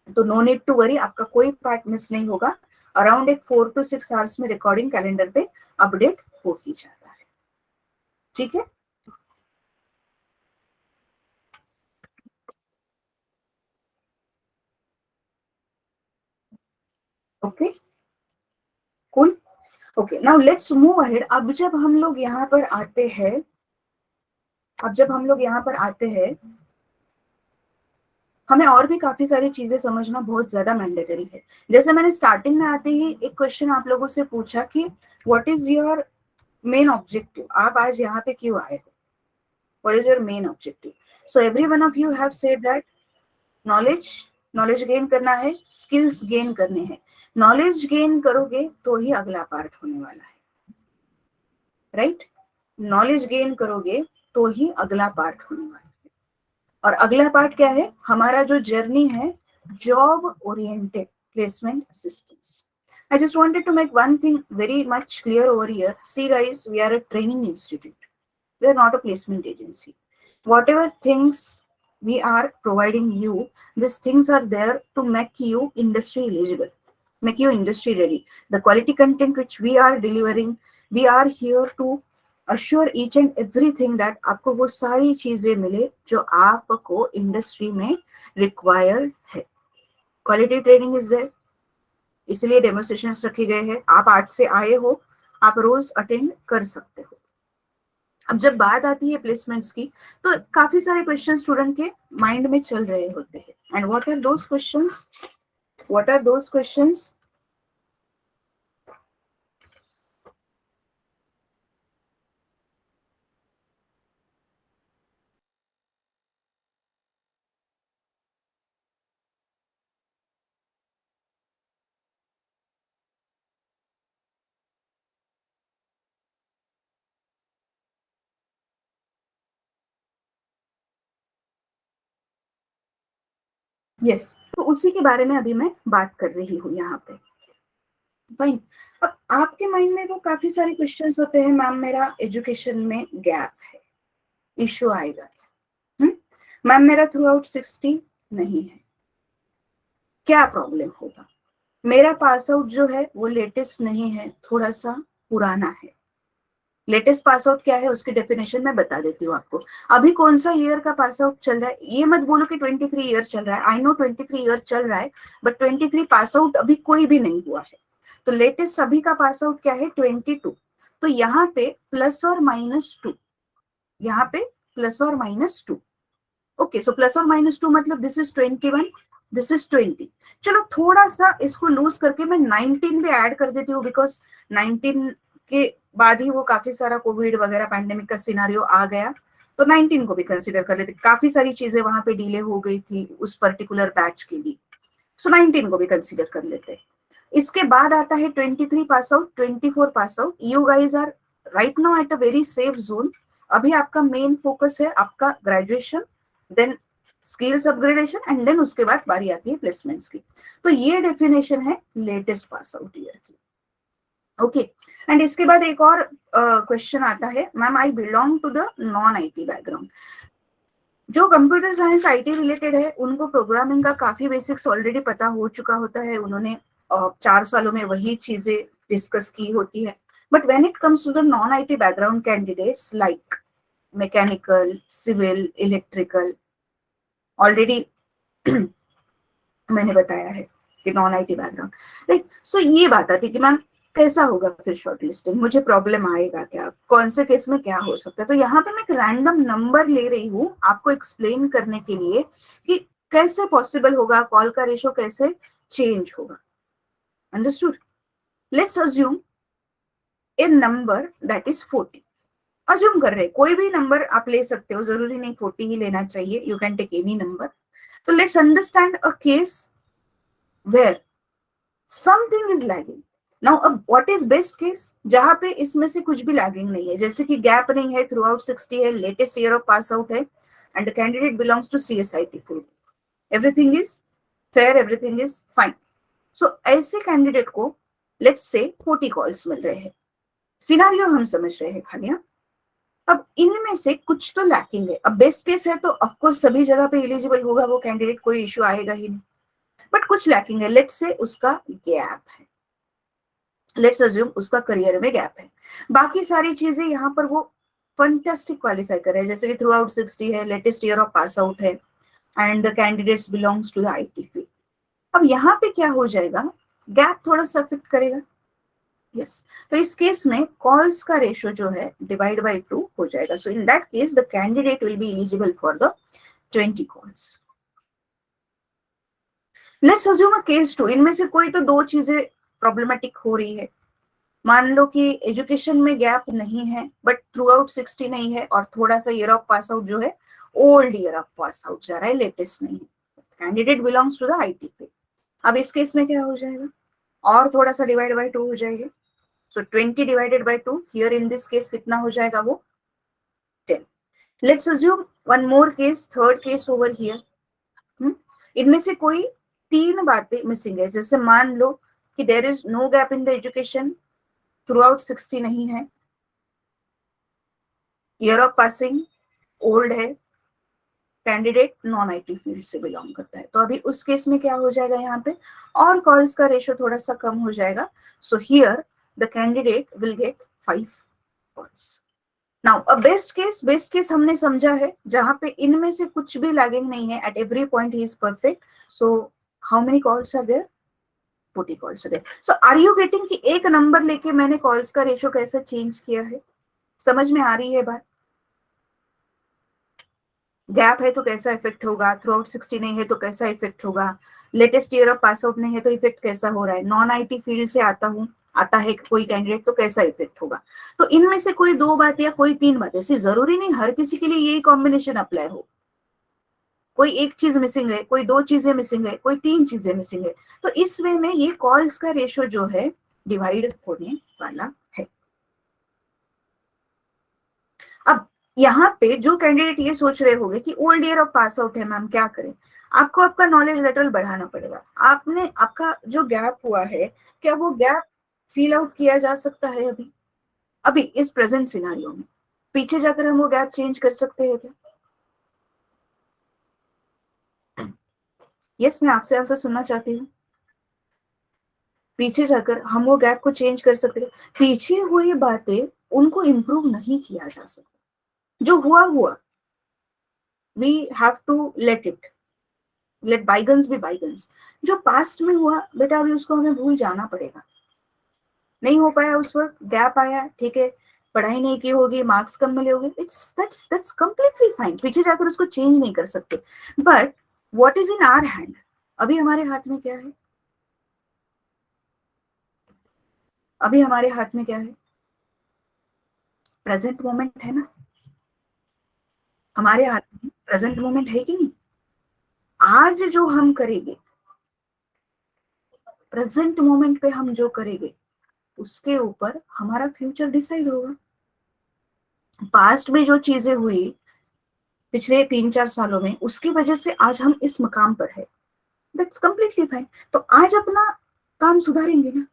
तो नो नीड टू वरी, आपका कोई पार्ट मिस नहीं होगा. अराउंड एक 4 to 6 आवर्स में रिकॉर्डिंग कैलेंडर पे अपडेट हो ही जाता है. ठीक है. Okay, cool. Okay, now let's move ahead. अब जब हम लोग यहाँ पर आते हैं, हमें और भी काफी सारी चीजें समझना बहुत ज्यादा मैंडेटरी है. जैसे मैंने स्टार्टिंग में आते ही एक क्वेश्चन आप लोगों से पूछा कि what is your main objective, आप आज यहाँ पे क्यों आए हो, what is your main objective. So every one of you have said that knowledge gain करना है, स्किल्स गेन करने हैं. नॉलेज गेन करोगे तो ही अगला पार्ट होने वाला है, राइट. नॉलेज गेन करोगे तो ही अगला पार्ट होने वाला है. और अगला पार्ट क्या है, हमारा जो जर्नी है, job oriented placement assistance. I just wanted to make one thing very much clear over here. See guys, we are a training institute. We are not a placement agency. Whatever things we are providing you, these things are there to make you industry eligible, make you industry ready. The quality content which we are delivering, we are here to assure each and everything that आपको वो सारी चीजें मिले जो आपको industry में required है. Quality training is there, इसलिए डेमोस्ट्रेशंस रखे गए हैं. आप आज से आए हो, आप रोज अटेंड कर सकते हो. अब जब बात आती है प्लेसमेंट्स की, तो काफी सारे क्वेश्चन स्टूडेंट के माइंड में चल रहे होते हैं. And what are those questions, what are those questions? Yes, तो उसी के बारे में अभी मैं बात कर रही हूँ यहाँ पे. फाइन. अब आपके माइंड में वो काफी सारे क्वेश्चंस होते हैं, मैम मेरा एजुकेशन में गैप है, इश्यू आएगा. मैम मेरा थ्रू आउट 60 नहीं है, क्या प्रॉब्लम होगा. मेरा पास आउट जो है वो लेटेस्ट नहीं है, थोड़ा सा पुराना है. लेटेस्ट पास आउट क्या है उसकी डेफिनेशन मैं बता देती हूँ आपको. अभी कौन सा ईयर का पास आउट चल रहा है, ये मत बोलो कि 23 ईयर चल रहा है. आई नो 23 ईयर चल रहा है, बट 23 पास आउट अभी कोई भी नहीं हुआ है. तो लेटेस्ट अभी का पास आउट क्या है, 22. तो यहाँ पे +or -2, यहाँ पे +or -2. ओके, सो +or -2 मतलब दिस इज 21. This is 20। चलो थोड़ा सा इसको लूज करके मैं 19 भी ऐड कर देती हूँ, बिकॉज 19 के बाद ही वो काफी सारा कोविड वगैरह पैंडेमिक का सिनारियो आ गया, तो 19 को भी कंसिडर कर लेते, काफी सारी चीजें वहां पे डिले हो गई थी उस पर्टिकुलर बैच के लिए, सो 19 को भी कंसिडर कर लेते हैं। इसके बाद आता है 23 pass out, 24 pass out. You guys are right now at a very safe zone. अभी आपका मेन फोकस है आपका graduation, then skills upgradation, and then उसके बाद बारी आती है प्लेसमेंट्स की। तो ये डेफिनेशन है लेटेस्ट पास आउट ईयर की। ओके, एंड इसके बाद एक और क्वेश्चन आता है, ma'am I belong to the non IT background. जो कंप्यूटर साइंस आईटी रिलेटेड है उनको प्रोग्रामिंग का काफी बेसिक्स ऑलरेडी पता हो चुका होता है, उन्होंने 4 सालों में वही चीजें डिस्कस की होती है। But when it comes to the non IT background candidates like mechanical, civil, electrical, already मैंने बताया है कि non IT background, right. So ये बात आती है कि मैम कैसा होगा फिर शॉर्टलिस्टिंग, मुझे प्रॉब्लम आएगा क्या, कौन से केस में क्या हो सकता है। तो यहाँ पे मैं एक रैंडम नंबर ले रही हूँ आपको एक्सप्लेन करने के लिए कि कैसे पॉसिबल होगा, कॉल का रेशो कैसे चेंज होगा। Understood? Let's assume A number that is 40। Assume कर रहे हैं, कोई भी नंबर आप ले सकते हो, जरूरी नहीं 40 ही लेना चाहिए, you can take any number. तो let's understand a case where something is lagging. Now अब व्हाट इज बेस्ट केस, जहां पे इसमें से कुछ भी लैगिंग नहीं है, जैसे कि गैप नहीं है, थ्रू आउट 60 है, latest year of pass out है, and the candidate belongs to CSIT field, everything is fair, everything is fine. So ऐसे कैंडिडेट को लेट्स से 40 कॉल्स मिल रहे हैं, सिनारियो हम समझ रहे हैं खाली। अब इनमें से कुछ तो लैकिंग है। अब बेस्ट केस है तो ऑफकोर्स सभी जगह पे एलिजिबल होगा वो कैंडिडेट, कोई इश्यू आएगा ही नहीं, बट कुछ लैकिंग है, लेट्स से उसका गैप है, लेट्स अज्यूम उसका करियर में गैप है, बाकी सारी चीजें यहाँ पर वो फंटास्टिक क्वालिफाई कर रहे हैं, जैसे कि थ्रू आउट 60 है, latest year of pass out है, and the candidates belongs to the IT field. अब यहाँ पे क्या हो जाएगा, गैप थोड़ा सा अफेक्ट करेगा, यस। तो इस केस में कॉल्स का रेशियो जो है डिवाइड बाय 2 हो जाएगा। So in that case the candidate will be eligible for the 20 calls. Let's assume a case 2, इनमें से कोई तो दो चीजें प्रॉब्लमेटिक हो रही है। मान लो कि एजुकेशन में गैप नहीं है, बट थ्रू आउट 60 नहीं है, और थोड़ा सा ईयर ऑफ पास आउट जो है old year of pass out जा रहा है, लेटेस्ट नहीं है, candidate belongs to the IT field. अब इस केस में क्या हो जाएगा, और थोड़ा सा डिवाइड बाय 2 हो जाएगा। सो 20 divided by 2 here in this case कितना हो जाएगा, वो 10। Let's assume one more case, third case over here. इनमें से कोई 3 बातें मिसिंग है, जैसे मान लो कि there is no gap in the education, throughout 60 नहीं है, ईयर ऑफ पासिंग ओल्ड है, कैंडिडेट नॉन आईटी फील्ड से बिलोंग करता है। तो अभी उस केस में क्या हो जाएगा, यहाँ पे और कॉल्स का रेशो थोड़ा सा कम हो जाएगा। So here the candidate will get 5 calls. Now a best case हमने समझा है जहां पे इनमें से कुछ भी लैगिंग नहीं है, एट एवरी पॉइंट ही is perfect. So how many calls are there, 40 calls are there. So are you getting कि एक नंबर लेके मैंने कॉल्स का रेशो कैसे चेंज किया है, समझ में आ रही है बात? गैप है तो कैसा इफेक्ट होगा, थ्रू आउट 60 नहीं है तो कैसा इफेक्ट होगा, latest year of pass out नहीं है तो इफेक्ट कैसा हो रहा है, नॉन आईटी फील्ड से आता है कोई कैंडिडेट तो कैसा इफेक्ट होगा। तो इनमें से कोई 2 बात या कोई 3 बातें, ऐसी जरूरी नहीं हर किसी के लिए यही कॉम्बिनेशन अप्लाई हो, कोई एक चीज मिसिंग है, कोई 2 चीजें मिसिंग है, कोई 3 चीजें मिसिंग है। तो इस वे में ये कॉल्स का रेशो जो है डिवाइड होने वाला है। अब यहाँ पे जो कैंडिडेट ये सोच रहे होंगे कि old year of pass out है मैम, क्या करें, आपको आपका नॉलेज लेवल बढ़ाना पड़ेगा। आपने आपका जो गैप हुआ है, क्या वो गैप फील आउट किया जा सकता है अभी, अभी इस प्रेजेंट सिनारियो में? पीछे जाकर हम वो गैप चेंज कर सकते हैं क्या? यस, मैं आपसे आंसर सुनना चाहती हूँ। पीछे जाकर हम वो गैप को चेंज कर सकते हैं? पीछे हुई बातें उनको इम्प्रूव नहीं किया जा सकता, जो हुआ हुआ, we have to let bygones be bygones. जो पास्ट में हुआ बेटा अभी उसको हमें भूल जाना पड़ेगा। नहीं हो पाया उस वक्त, गैप आया, ठीक है, पढ़ाई नहीं की होगी, मार्क्स कम मिले होंगे, इट्स दैट्स कंप्लीटली फाइन, पीछे जाकर उसको चेंज नहीं कर सकते। But what is in our hand, अभी हमारे हाथ में क्या है? अभी हमारे हाथ में क्या है? प्रेजेंट मोमेंट है ना, हमारे हाथ में प्रेजेंट मोमेंट है कि नहीं? आज जो हम करेंगे, प्रेजेंट मोमेंट पे हम जो करेंगे, उसके ऊपर हमारा फ्यूचर डिसाइड होगा। पास्ट में जो चीजें हुई पिछले 3-4 सालों में, उसकी वजह से आज हम इस मकाम पर है, दैट्स कंप्लीटली फाइन। तो आज अपना काम सुधारेंगे ना,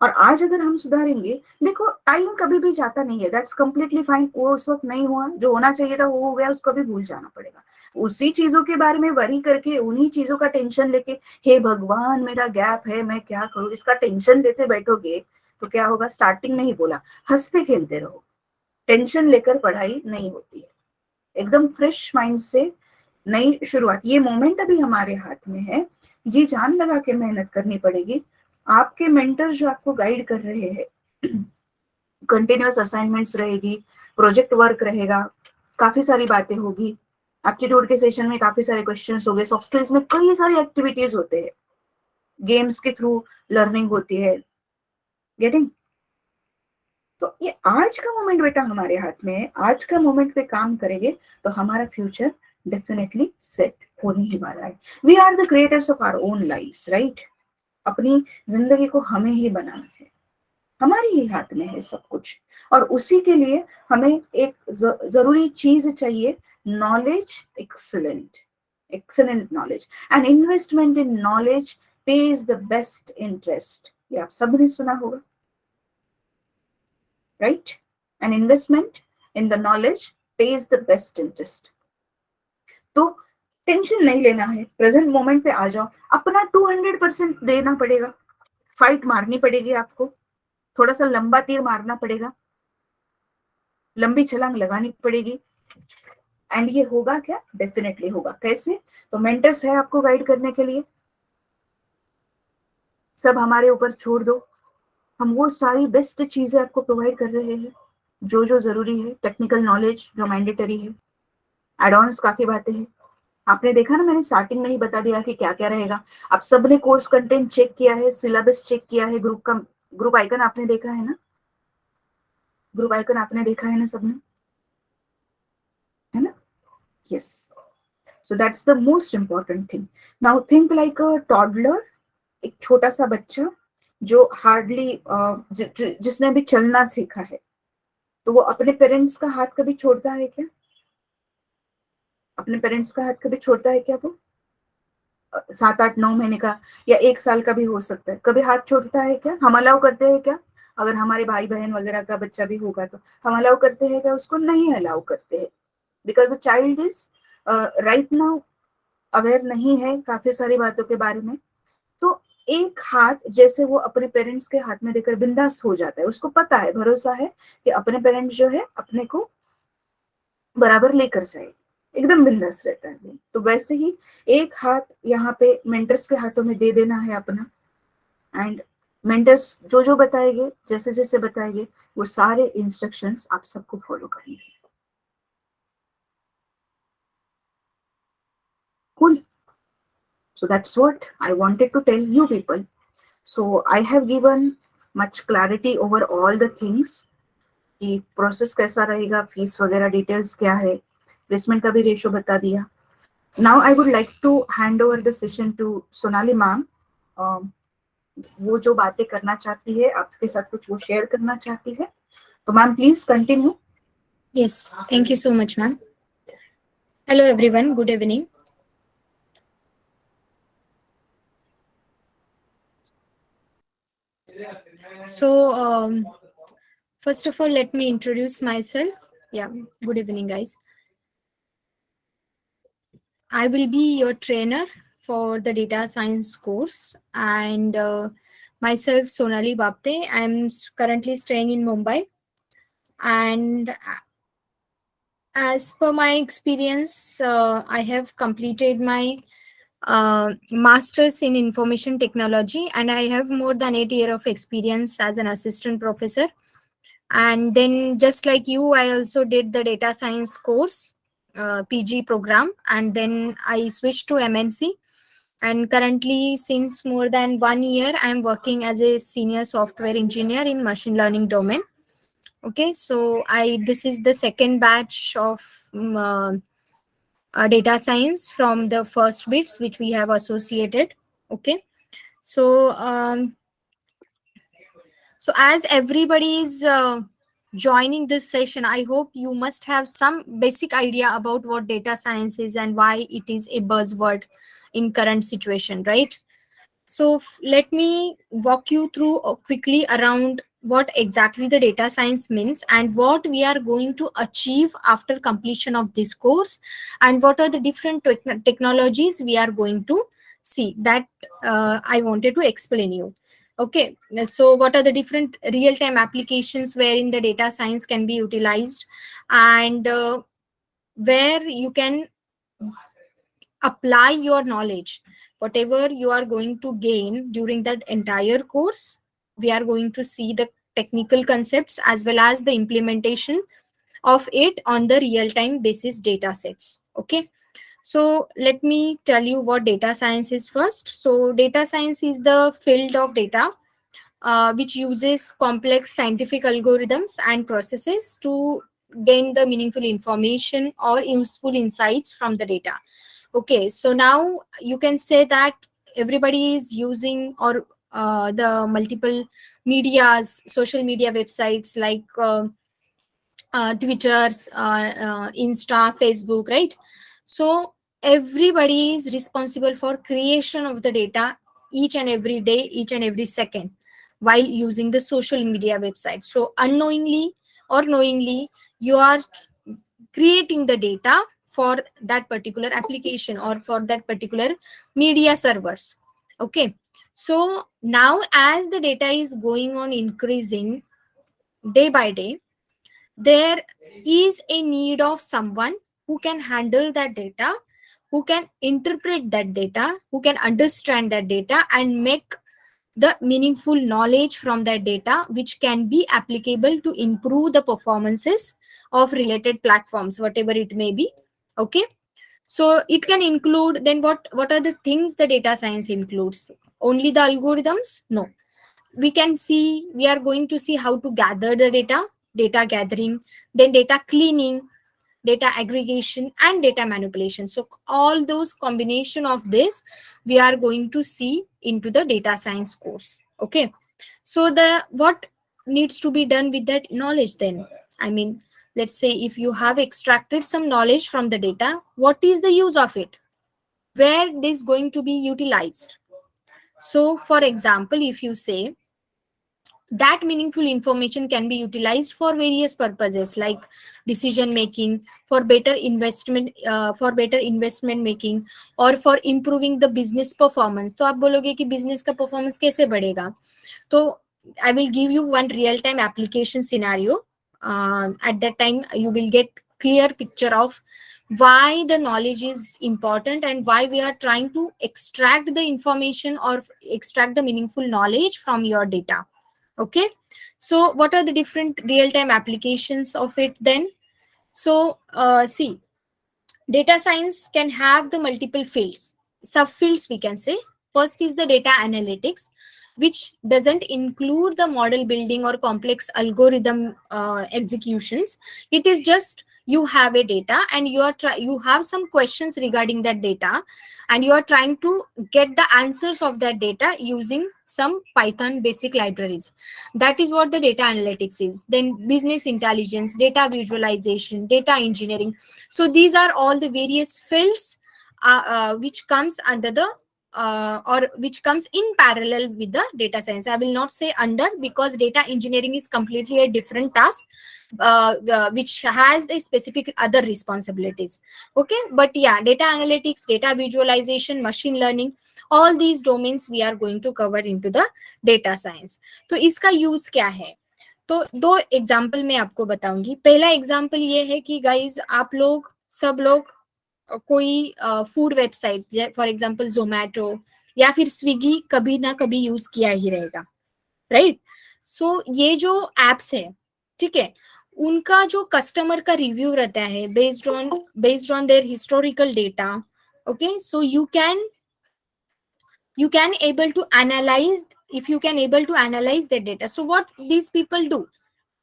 और आज अगर हम सुधारेंगे, देखो टाइम कभी भी जाता नहीं है, दैट्स कंप्लीटली फाइन। वो उस वक्त नहीं हुआ, जो होना चाहिए था वो हो गया, उसको भी भूल जाना पड़ेगा। उसी चीजों के बारे में वरी करके, उन्हीं चीजों का टेंशन लेके, हे भगवान मेरा गैप है, मैं क्या करूं, इसका टेंशन लेते बैठोगे तो क्या होगा? स्टार्टिंग में ही बोला, हंसते खेलते रहो, टेंशन लेकर पढ़ाई नहीं होती है। एकदम फ्रेश माइंड से नई शुरुआत, ये मोमेंट अभी हमारे हाथ में है, जी जान लगा के मेहनत करनी पड़ेगी। आपके मेंटर्स जो आपको गाइड कर रहे हैं, कंटिन्यूअस असाइनमेंट्स रहेगी, प्रोजेक्ट वर्क रहेगा, काफी सारी बातें होगी, एप्टीट्यूड के सेशन में काफी सारे क्वेश्चंस हो गए, सॉफ्ट स्किल्स में कई सारी एक्टिविटीज होते हैं, गेम्स के थ्रू लर्निंग होती है, गेटिंग। तो ये आज का मोमेंट बेटा हमारे हाथ में है, आज का मोमेंट पे काम करेंगे तो हमारा फ्यूचर डेफिनेटली सेट होने ही वाला है। We are the creators of our own lives, right? अपनी जिंदगी को हमें ही बनाना है, हमारे ही हाथ में है सब कुछ। और उसी के लिए हमें एक जरूरी चीज चाहिए, knowledge, excellent, excellent knowledge. And investment in knowledge page the best interest, ये आप सबने सुना होगा, right? An investment in the knowledge pays the best interest. तो टेंशन नहीं लेना है, प्रेजेंट मोमेंट पे आ जाओ, अपना 200% देना पड़ेगा, फाइट मारनी पड़ेगी आपको, थोड़ा सा लंबा तीर मारना पड़ेगा, लंबी छलांग लगानी पड़ेगी। एंड ये होगा क्या? डेफिनेटली होगा। कैसे? तो मेंटर्स है आपको गाइड करने के लिए, सब हमारे ऊपर छोड़ दो, हम वो सारी बेस्ट चीजें आपको प्रोवाइड कर रहे हैं जो जो जरूरी है, टेक्निकल नॉलेज जो मैंडेटरी है, एडवांस काफी बातें हैं। आपने देखा ना, मैंने स्टार्टिंग में ही बता दिया कि क्या क्या रहेगा। आप सबने कोर्स कंटेंट चेक किया है, सिलेबस चेक किया है, ग्रुप आइकन आपने देखा है ना, ग्रुप आइकन आपने देखा है ना सबने, है ना? Yes, so that's the most important thing. Now think like a toddler, एक छोटा सा बच्चा जो हार्डली जिसने अभी चलना सीखा है, तो वो अपने पेरेंट्स का हाथ कभी छोड़ता है क्या? अपने पेरेंट्स का हाथ कभी छोड़ता है क्या? वो 7-8-9 महीने का या 1 साल का भी हो सकता है, कभी हाथ छोड़ता है क्या? हम अलाउ करते हैं क्या? अगर हमारे भाई बहन वगैरह का बच्चा भी होगा तो हम अलाउ करते हैं क्या? उसको नहीं अलाउ करते हैं, because the child is right now aware नहीं है काफी सारी बातों के बारे में। तो एक हाथ जैसे वो अपने पेरेंट्स के हाथ में देकर बिंदास हो जाता है, उसको पता है, भरोसा है कि अपने पेरेंट्स जो है अपने को बराबर लेकर जाए, एकदम बिंदास रहता है वो। तो वैसे ही एक हाथ यहाँ पे मेंटर्स के हाथों में दे देना है अपना, एंड मेंटर्स जो जो बताएंगे, जैसे जैसे बताएंगे, वो सारे इंस्ट्रक्शंस आप सबको फॉलो करने हैं। Cool, so that's what I wanted to tell you people. So I have given much clarity over all the things कि प्रोसेस कैसा रहेगा, फीस वगैरह डिटेल्स क्या है, प्लेसमेंट का भी रेशो बता दिया। Now I would like to hand over the session to Sonali ma'am. वो जो बातें करना चाहती है आपके साथ, कुछ वो शेयर करना चाहती है, तो ma'am please continue.
Yes, thank you so much, ma'am. Hello, everyone. Good evening. So, first of all, let me introduce myself. Yeah, good evening, guys. I will be your trainer for the data science course, and myself, Sonali Bapte. I'm currently staying in Mumbai, and as per my experience, I have completed my master's in information technology, and I have more than 8 years of experience as an assistant professor. And then, just like you, I also did the data science course, PG program, and then I switched to MNC. and currently since more than 1 year I am working as a senior software engineer in machine learning domain. Okay, so I this is the second batch of data science from the first bits which we have associated. Okay, so so as everybody is joining this session, I hope you must have some basic idea about what data science is and why it is a buzzword in current situation, right? So let me walk you through quickly around what exactly the data science means and what we are going to achieve after completion of this course, and what are the different technologies we are going to see that I wanted to explain you. Okay, so what are the different real-time applications wherein the data science can be utilized, and where you can apply your knowledge, whatever you are going to gain during that entire course. We are going to see the technical concepts as well as the implementation of it on the real time basis data sets. Okay, so let me tell you what data science is first. So data science is the field of data which uses complex scientific algorithms and processes to gain the meaningful information or useful insights from the data. Okay, so now you can say that everybody is using or the multiple medias, social media websites like Twitter's, Insta, Facebook, right? So everybody is responsible for creation of the data each and every day, each and every second, while using the social media website. So unknowingly or knowingly, you are creating the data for that particular application or for that particular media servers. Okay, so now as the data is going on increasing day by day, there is a need of someone who can handle that data, who can interpret that data, who can understand that data and make the meaningful knowledge from that data which can be applicable to improve the performances of related platforms, whatever it may be. Okay, so it can include, then what are the things the data science includes? Only the algorithms? No, we are going to see how to gather the data, data gathering, then data cleaning, data aggregation and data manipulation. So all those combination of this we are going to see into the data science course. Okay, so the what needs to be done with that knowledge then? I mean, let's say if you have extracted some knowledge from the data, what is the use of it, where it is going to be utilized? So for example, if you say that meaningful information can be utilized for various purposes like decision making, for better investment making, or for improving the business performance. तो आप बोलोगे कि business का performance कैसे बढ़ेगा? तो I will give you one real time application scenario. At that time you will get clear picture of why the knowledge is important and why we are trying to extract the information or extract the meaningful knowledge from your data. Okay, so what are the different real-time applications of it then? So see, data science can have the multiple fields, subfields we can say. First is the data analytics, which doesn't include the model building or complex algorithm executions. It is just you have a data and you have some questions regarding that data, and you are trying to get the answers of that data using some Python basic libraries. That is what the data analytics is. Then business intelligence, data visualization, data engineering. So these are all the various fields which comes under the or which comes in parallel with the data science. I will not say under, because data engineering is completely a different task which has a specific other responsibilities. Okay, but yeah, data analytics, data visualization, machine learning, all these domains we are going to cover into the data science. तो इसका use क्या है? तो दो example मैं आपको बताऊंगी. पहला एग्जाम्पल ये है कि गाइज आप लोग सब लोग कोई food website for example Zomato या फिर स्विगी कभी ना कभी यूज किया ही रहेगा, राइट? सो ये जो एप्स है, ठीक है, उनका जो कस्टमर का रिव्यू रहता है based on their historical data. Okay, so you can you can able to analyze, if you can able to analyze the data. So what these people do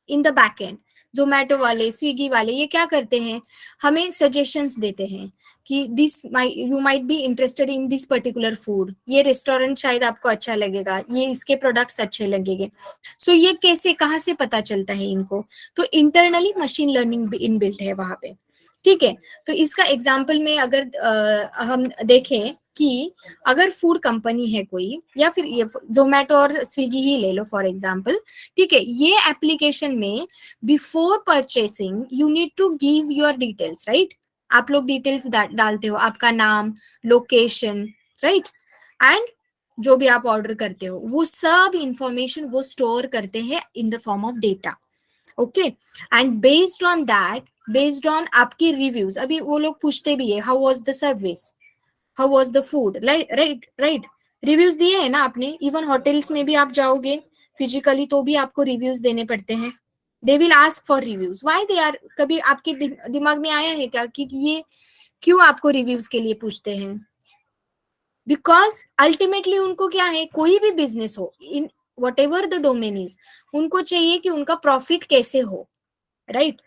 in the back end, Zomato वाले, Swiggy वाले, ये क्या करते हैं, हमें suggestions देते हैं कि this you might be interested in this particular food, ये रेस्टोरेंट शायद आपको अच्छा लगेगा, ये इसके प्रोडक्ट्स अच्छे लगेंगे. सो ये कैसे, कहाँ से पता चलता है इनको, तो इंटरनली मशीन लर्निंग इनबिल्ट है वहां पे. ठीक है, तो इसका एग्जाम्पल में अगर हम देखें कि अगर फूड कंपनी है कोई, या फिर ये जोमेटो और स्विगी ही ले लो फॉर एग्जाम्पल. ठीक है, ये एप्लीकेशन में before purchasing you need to give your details, right. आप लोग डिटेल्स डालते हो, आपका नाम, लोकेशन, राइट, एंड जो भी आप ऑर्डर करते हो वो सब इंफॉर्मेशन वो स्टोर करते हैं in the form of data. Okay, and based on that, based on आपके रिव्यूज, अभी वो लोग पूछते भी है how was the service, how was the food, right right, reviews दिए है ना आपने. इवन होटल्स में भी आप जाओगे फिजिकली तो भी आपको रिव्यूज देने पड़ते हैं. They will ask for reviews. Why they are, कभी आपके दिमाग में आया है क्या कि ये क्यों आपको रिव्यूज के लिए पूछते हैं? बिकॉज अल्टीमेटली उनको क्या है, कोई भी बिजनेस हो, in what ever the domain is, उनको चाहिए कि उनका प्रॉफिट कैसे हो, राइट.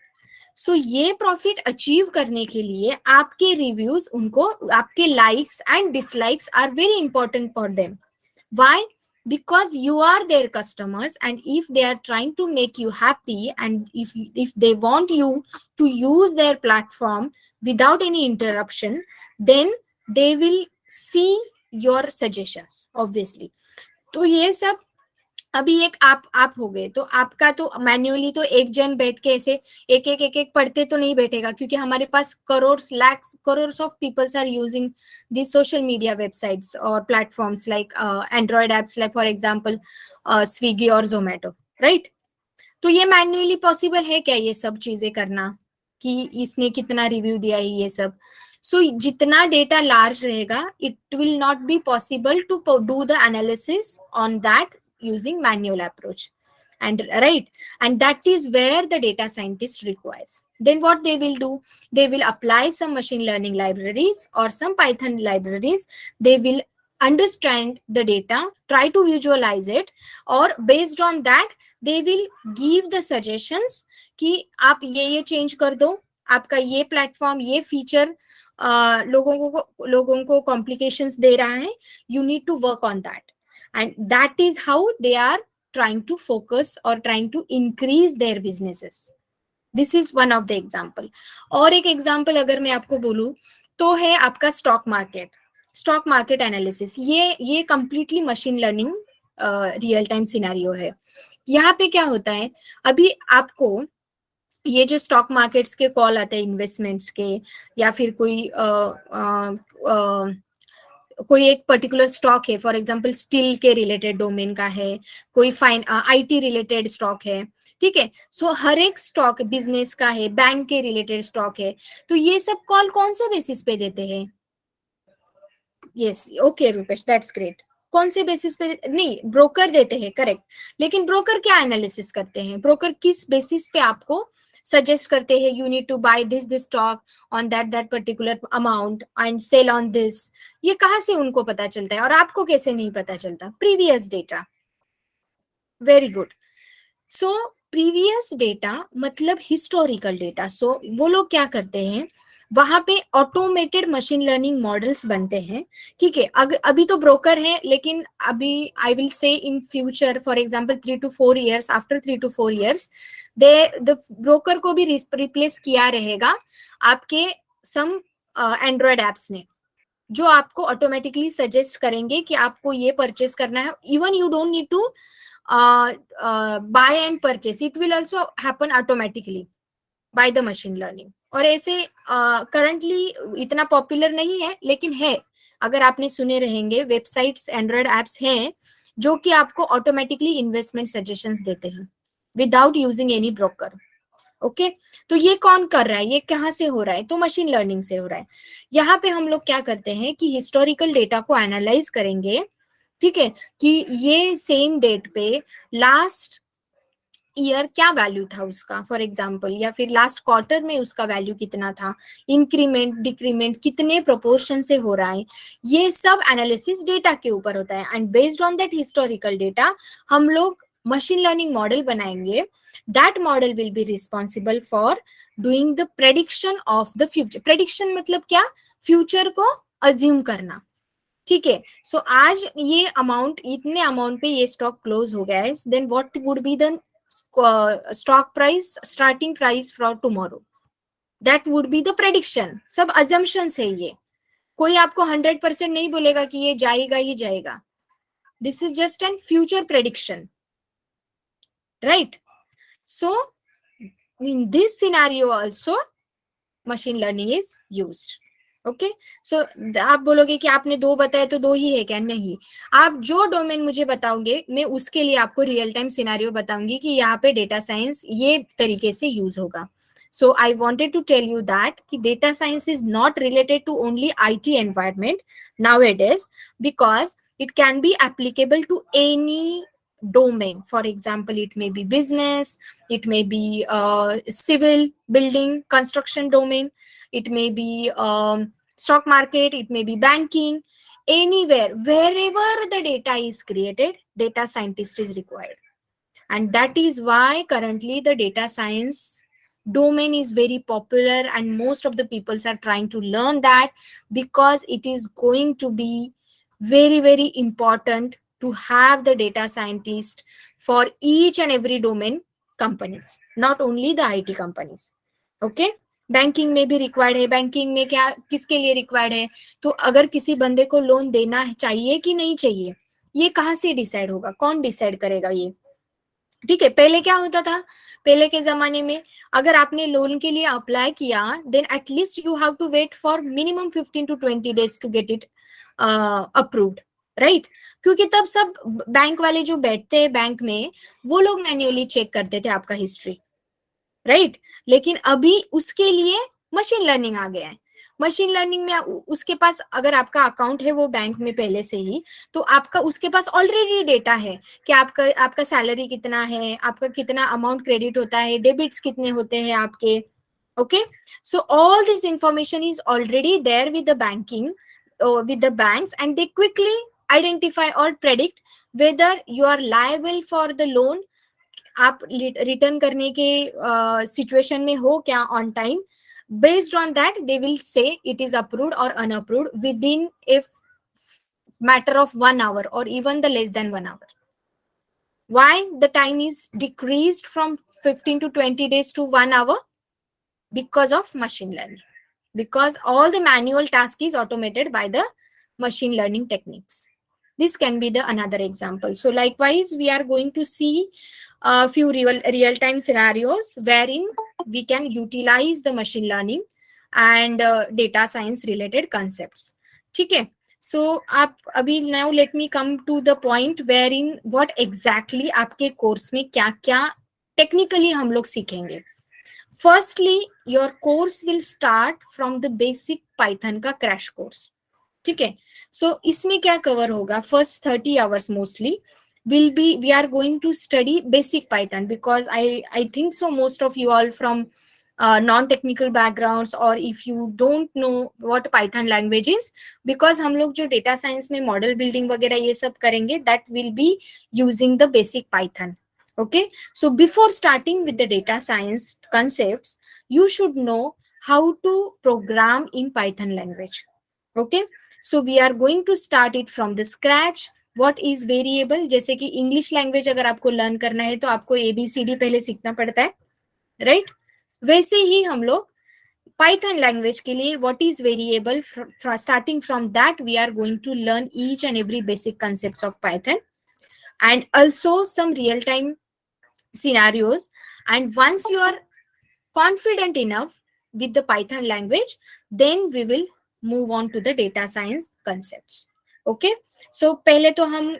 सो ये प्रॉफिट अचीव करने के लिए आपके रिव्यूज, उनको आपके likes and dislikes are very important for them. Why? Because you are their customers, and if they are trying to make you happy, and if they want you to use their platform without any interruption, then they will see your suggestions obviously. तो ये सब अभी एक आप हो गए, तो आपका तो मैन्युअली तो एक जन बैठ के ऐसे एक एक एक एक पढ़ते तो नहीं बैठेगा, क्योंकि हमारे पास crore lakhs crore of peoples are using this social media websites और platforms like android apps, like for example Swiggy और जोमेटो, राइट. तो ये मैन्युअली पॉसिबल है क्या ये सब चीजें करना, कि इसने कितना रिव्यू दिया है ये सब. सो जितना डेटा लार्ज रहेगा, it will not be possible to do the analysis on that using manual approach, and right, and that is where the data scientist requires. Then what they will do, they will apply some machine learning libraries or some Python libraries. They will understand the data, try to visualize it, or based on that they will give the suggestions कि आप ये change कर दो, आपका ये platform ये feature लोगों को कॉम्प्लिकेशंस दे रहा है, you need to work on that. And that is how they are trying to focus or trying to increase their businesses. This is one of the example. और एक example अगर मैं आपको बोलूं तो है आपका स्टॉक मार्केट एनालिसिस. ये completely machine learning real time scenario है. यहाँ पे क्या होता है, अभी आपको ये जो स्टॉक मार्केट्स के कॉल आते हैं इन्वेस्टमेंट्स के, या फिर कोई एक पर्टिकुलर स्टॉक है, फॉर एग्जांपल स्टील के रिलेटेड डोमेन का है, कोई आईटी रिलेटेड स्टॉक है, ठीक है. सो हर एक स्टॉक बिजनेस का है, बैंक के रिलेटेड स्टॉक है. तो ये सब कॉल कौन से बेसिस पे देते हैं? Yes, okay Rupesh, that's great. कौन से बेसिस पे? नहीं, ब्रोकर देते हैं, करेक्ट. लेकिन ब्रोकर क्या एनालिसिस करते हैं? ब्रोकर किस बेसिस पे आपको सजेस्ट करते हैं, you need to buy this stock on that particular amount and sell on this? ये कहाँ से उनको पता चलता है, और आपको कैसे नहीं पता चलता? Previous data. Very good. So previous data मतलब हिस्टोरिकल डेटा. सो वो लोग क्या करते हैं, वहां पे ऑटोमेटेड मशीन लर्निंग मॉडल्स बनते हैं. ठीक है, अभी तो ब्रोकर है, लेकिन अभी I will say in future, for example 3 to 4 years, after 3 to 4 years the broker को भी रिप्लेस किया रहेगा आपके सम एंड्रॉयड एप्स ने, जो आपको ऑटोमेटिकली सजेस्ट करेंगे कि आपको ये परचेस करना है. Even you don't need to buy and purchase, it will also happen automatically by the machine learning. और ऐसे करंटली इतना पॉपुलर नहीं है, लेकिन है. अगर आपने सुने रहेंगे, वेबसाइट्स, एंड्रॉयड एप्स हैं जो कि आपको ऑटोमेटिकली इन्वेस्टमेंट सजेशंस देते हैं without using any broker. Okay, तो ये कौन कर रहा है, ये कहाँ से हो रहा है? तो मशीन लर्निंग से हो रहा है. यहाँ पे हम लोग क्या करते हैं कि हिस्टोरिकल डेटा को एनालाइज करेंगे. ठीक है, कि ये सेम डेट पे लास्ट ईयर क्या वैल्यू था उसका फॉर एग्जाम्पल, या फिर लास्ट क्वार्टर में उसका वैल्यू कितना था, इंक्रीमेंट डिक्रीमेंट कितने प्रोपोर्शन से हो रहा है, ये सब एनालिसिस डेटा के ऊपर होता है। And based on that historical data हम लोग मशीन लर्निंग मॉडल बनाएंगे। That model will be responsible for doing the prediction of the future. Prediction मतलब क्या, फ्यूचर को अज्यूम करना, ठीक है। सो आज ये अमाउंट, इतने अमाउंट पे ये स्टॉक क्लोज हो गया है, then what would be the stock price, starting price for tomorrow, that would be the prediction. सब अजम्पशन है ये, कोई आपको 100% नहीं बोलेगा कि ये जाएगा ही जाएगा। This is just an future prediction, right. So in this scenario also machine learning is used. Okay, so आप बोलोगे कि आपने दो बताए तो दो ही है क्या, नहीं, आप जो डोमेन मुझे बताओगे मैं उसके लिए आपको रियल टाइम सिनेरियो बताऊंगी कि यहाँ पे डेटा साइंस ये तरीके से यूज होगा। So I wanted to tell you that कि data science is not related to only IT environment nowadays, because it can be applicable to any domain. For example, it may be business, it may be civil building construction domain, it may be stock market, it may be banking, anywhere wherever the data is created, data scientist is required. And that is why currently the data science domain is very popular and most of the peoples are trying to learn that, because it is going to be very very important to have the data scientist for each and every domain companies, not only the IT companies. Okay, banking में भी required है। Banking में क्या किसके लिए required है, तो अगर किसी बंदे को लोन देना चाहिए कि नहीं चाहिए, ये कहाँ से डिसाइड होगा, कौन डिसाइड करेगा ये, ठीक है। पहले क्या होता था, पहले के जमाने में अगर आपने लोन के लिए अप्लाई किया, then at least you have to wait for minimum 15 to 20 days to get it approved, right. क्योंकि तब सब बैंक वाले जो बैठते हैं बैंक में, वो लोग मैन्युअली चेक करते थे आपका हिस्ट्री, राइट। लेकिन अभी उसके लिए मशीन लर्निंग आ गया है। मशीन लर्निंग में उसके पास, अगर आपका अकाउंट है वो बैंक में पहले से ही, तो आपका उसके पास ऑलरेडी डेटा है कि आपका सैलरी कितना है, आपका कितना अमाउंट क्रेडिट होता है, डेबिट्स कितने होते हैं आपके। Okay, so all this information is already there with the banking, with the banks, and they quickly identify or predict whether you are liable for the loan, आप रिटर्न करने के situation में हो क्या on time. Based on that they will say it is approved और unapproved within a matter of 1 hour or even the less than 1 hour. Why the time is decreased from 15 to 20 days to 1 hour? Because of machine learning, because all the manual task is automated by the machine learning techniques. This can be the another example. So likewise we are going to see a few real time scenarios wherein we can utilize the machine learning and data science related concepts. ठीक है, so आप अभी now let me come to the point wherein what exactly आपके course में क्या क्या technically हम लोग सीखेंगे। Firstly, your course will start from the basic Python का crash course, ठीक है। So इसमें क्या कवर होगा, first 30 hours mostly will be, we are going to study basic Python, because I think so most of you all from non-technical backgrounds, or if you don't know what Python language is, because हम लोग जो data science में model building वगैरह ये सब करेंगे, that will be using the basic Python. Okay, so before starting with the data science concepts, you should know how to program in Python language. Okay, so we are going to start it from the scratch. What is variable, जैसे कि English language अगर आपको learn करना है तो आपको ABCD पहले सीखना पड़ता है, right? वैसे ही हम लोग Python language के लिए what is variable, starting from that we are going to learn each and every basic concepts of Python, and also some real time scenarios. And once you are confident enough with the Python language, then we will move on to the data science concepts. Okay, so पहले तो हम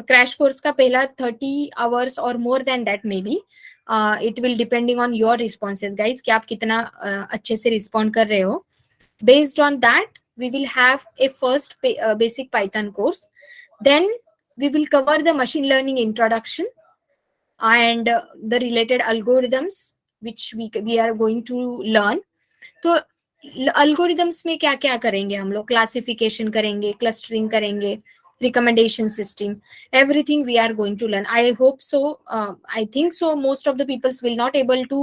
crash course का पहला 30 hours or more than that maybe, it will depending on your responses guys, कि आप कितना अच्छे से respond कर रहे हो. Based on that we will have a first basic Python course, then we will cover the machine learning introduction, and the related algorithms which we are going to learn. तो algorithms में क्या क्या करेंगे हम लोग? क्लासिफिकेशन करेंगे, clustering करेंगे, recommendation system, everything we are going to learn. I hope so, I think so most of the peoples will not able to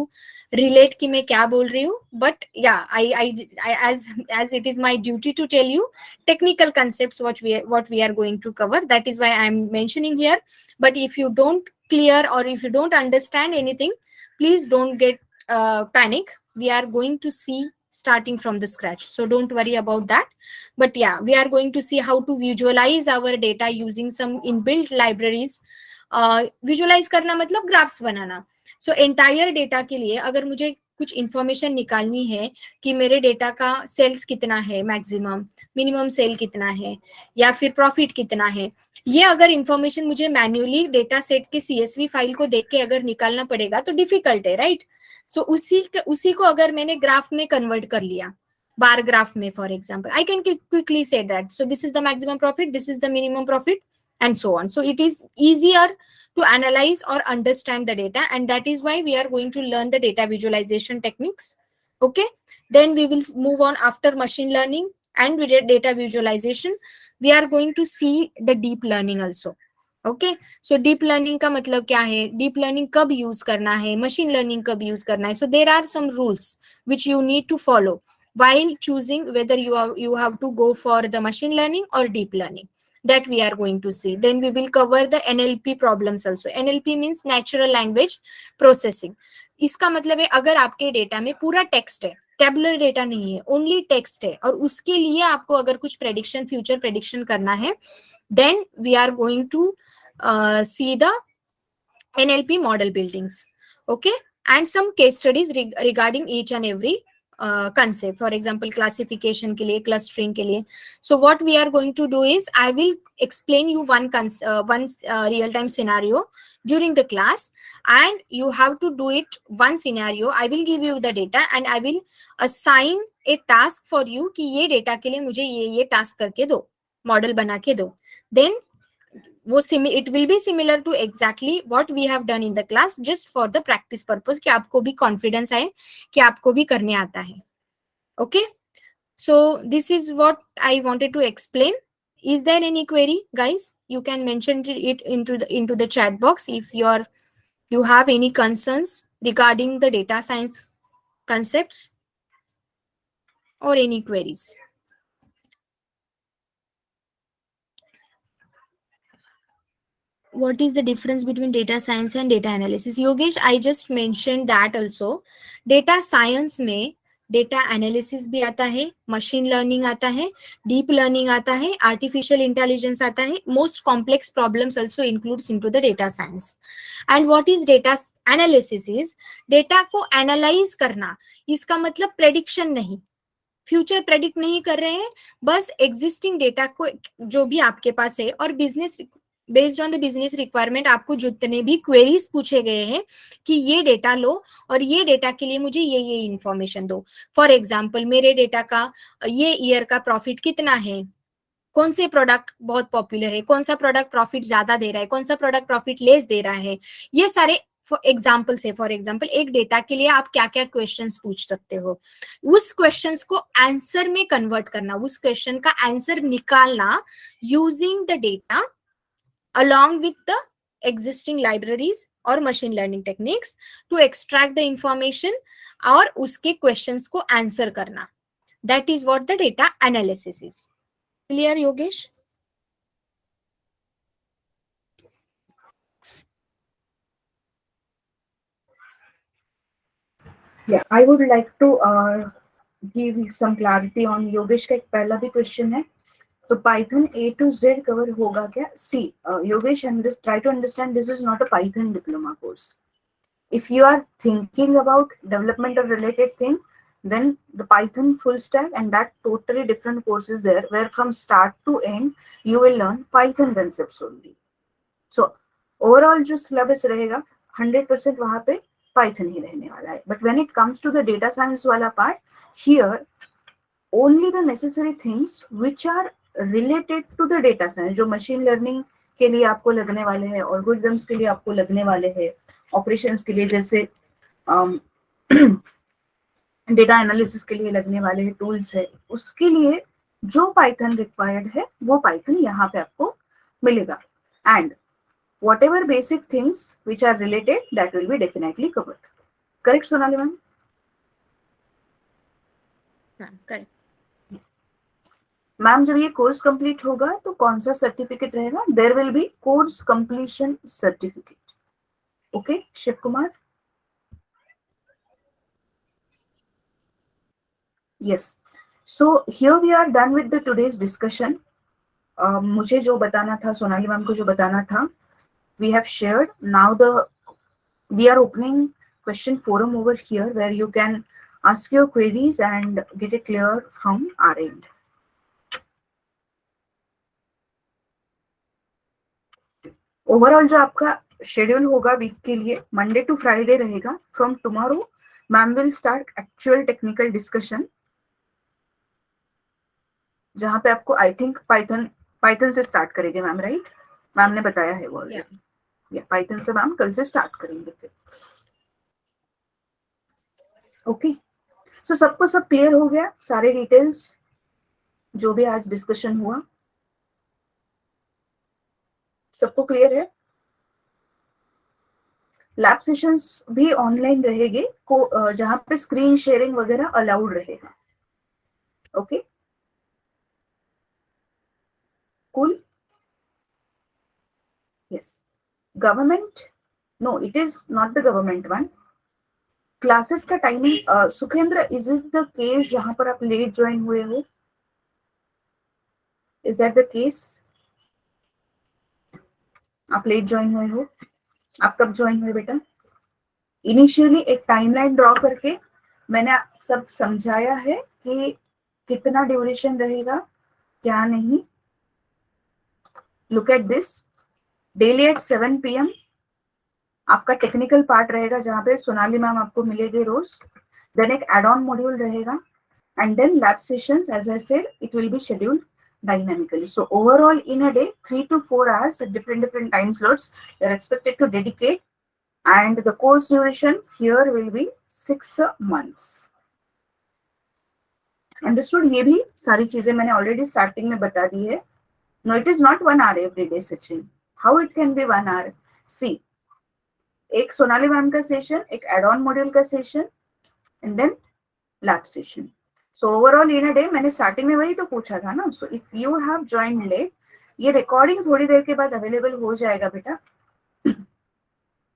relate कि मैं क्या बोल रही हूँ, but yeah, I as it is my duty to tell you technical concepts what we are going to cover, that is why I'm mentioning here. But if you don't clear or if you don't understand anything, please don't get panic. We are going to see starting from the scratch, so don't worry about that. But yeah, we are going to see how to visualize our data using some inbuilt libraries. Visualize करना मतलब graphs बनाना. So entire data के लिए अगर मुझे कुछ information निकालनी है कि मेरे डेटा का सेल्स कितना है, मैक्सिमम मिनिमम सेल कितना है, या फिर प्रॉफिट कितना है, ये अगर इंफॉर्मेशन मुझे मैन्युअली डेटा सेट के CSV फाइल को देख के अगर निकालना पड़ेगा तो डिफिकल्ट है, राइट? सो उसी को अगर मैंने ग्राफ में कन्वर्ट कर लिया, बार ग्राफ में for example, I can quickly say that so this is the maximum profit, this is the minimum profit, and so on. So it is easier to analyze or understand the data, and that is why we are going to learn the data visualization techniques. Okay, then we will move on after machine learning and with data visualization we are going to see the deep learning also. Okay, so deep learning का मतलब क्या है, deep learning कब use करना है, machine learning कब use करना है. So there are some rules which you need to follow while choosing whether you have to go for the machine learning or deep learning, that we are going to see. Then we will cover the NLP problems also. NLP means natural language processing. इसका मतलब है अगर आपके data में पूरा text है, tabular data नहीं है, ओनली टेक्स्ट है, और उसके लिए आपको अगर कुछ प्रेडिक्शन, फ्यूचर प्रेडिक्शन करना है, then we are going to see the NLP model buildings. Okay, and some case studies regarding each and every concept. For example, classification के लिए, clustering के लिए. So what we are going to do is I will explain you one real time scenario during the class, and you have to do it one scenario. I will give you the data and I will assign a task for you कि ये data के लिए मुझे ये task करके दो, model बना के दो. Then वो it will be similar to exactly what we have done in the class, just for the practice purpose कि आपको भी confidence आए कि आपको भी करने आता है. Okay, so this is what I wanted to explain. Is there any query, guys? You can mention it into the chat box if you have any concerns regarding the data science concepts or any queries. What is the difference between data science and data analysis? Yogesh, I just mentioned that also. Data science में data analysis भी आता है, machine learning आता है, deep learning आता है, artificial intelligence आता है, most complex problems also includes into the data science. And what is data analysis? Is data को एनालाइज करना. इसका मतलब प्रेडिक्शन नहीं, फ्यूचर प्रेडिक्ट नहीं कर रहे हैं, बस एग्जिस्टिंग डेटा को जो भी आपके पास है और business based on the business requirement आपको जितने भी क्वेरीज पूछे गए हैं कि ये डेटा लो और ये डेटा के लिए मुझे ये इंफॉर्मेशन दो. फॉर एग्जांपल, मेरे डेटा का ये ईयर का प्रॉफिट कितना है, कौन से प्रोडक्ट बहुत पॉपुलर है, कौन सा प्रोडक्ट प्रॉफिट ज्यादा दे रहा है, कौन सा प्रोडक्ट प्रॉफिट लेस दे रहा है, ये सारे एग्जाम्पल से. फॉर एग्जाम्पल, एक डेटा के लिए आप क्या क्या क्वेश्चंस पूछ सकते हो, उस क्वेश्चंस को आंसर में कन्वर्ट करना, उस क्वेश्चन का आंसर निकालना using the data along with the existing libraries or machine learning techniques to extract the information और उसके questions को answer करना. That is what the data analysis is. Clear, Yogesh?
Yeah, I would like to give some clarity on Yogesh का एक पहला भी question है. तो Python A to Z cover होगा क्या? See, Yogesh, try to understand this is not a Python diploma course. If you are thinking about development or related thing, then the Python full stack and that totally different course is there, where from start to end you will learn Python concepts only. So overall जो syllabus रहेगा 100% वहाँ पे Python ही रहने वाला है. But when it comes to the data science वाला part, here only the necessary things which are related to the data science, जो machine learning के लिए आपको लगने वाले हैं, ऑलगोरिथम्स के लिए आपको लगने वाले हैं, ऑपरेशंस के लिए जैसे डेटा एनालिसिस के लिए लगने वाले हैं टूल्स है, उसके लिए जो पाइथन रिक्वायर्ड है वो पाइथन यहाँ पे आपको मिलेगा. And whatever basic things which are related, that will be definitely covered. Correct, Sonali ma'am?
Correct.
Yes. Ma'am जब ये कोर्स कंप्लीट होगा तो कौन सा सर्टिफिकेट रहेगा? There will be course completion certificate. Okay Shiv Kumar. Yes. So here we are done with the today's discussion. मुझे जो बताना था, सोनाली मैम को जो बताना था, we have shared. Now we are opening question forum over here where you can ask your queries and get it clear from our end. Overall जो आपका शेड्यूल होगा वीक के लिए, मंडे टू फ्राइडे रहेगा. From tomorrow ma'am will start actual technical discussion, जहां पे आपको I think Python से स्टार्ट करेंगे मैम, राइट? मैम ने बताया है वो ऑलरेडी. या पाइथन से मैम कल से स्टार्ट करेंगे फिर. ओके. सो सबको सब क्लियर हो गया, सारे डिटेल्स जो भी आज डिस्कशन हुआ सबको क्लियर है? लैब सेशंस भी ऑनलाइन रहेंगे, जहां पे स्क्रीन शेयरिंग वगैरह अलाउड रहेगा. Okay cool. Yes. Government, no it is not the government one. Classes का timing, Sukhendra, is it the case जहां पर आप लेट ज्वाइन हुए हो? Is that the case? आप लेट ज्वाइन हुए हो? आप कब ज्वाइन हुए बेटा? इनिशियली एक टाइमलाइन ड्रॉ करके मैंने सब समझाया है कि कितना ड्यूरेशन रहेगा, क्या नहीं. Look at this. Daily at 7 PM आपका टेक्निकल पार्ट रहेगा, जहां पे सोनाली मैम आपको मिलेगी रोज. देन एक एड ऑन मॉड्यूल रहेगा, and then lab sessions, as I said, it will be scheduled dynamically. So overall in a day 3 to 4 hours at different time slots you are expected to dedicate, and the course duration here will be 6 months. Understood? ये भी सारी चीजें मैंने already starting में बता दी है. No, it is not 1 hour every day, Sachin. How it can be 1 hour? See, एक Sonali ma'am का सेशन, एक एड ऑन मॉड्यूल का session, and then lab session. So overall in a day, मैंने starting में वही तो पूछा था ना. So if you have joined late, ये रिकॉर्डिंग थोड़ी देर के बाद अवेलेबल हो जाएगा बेटा.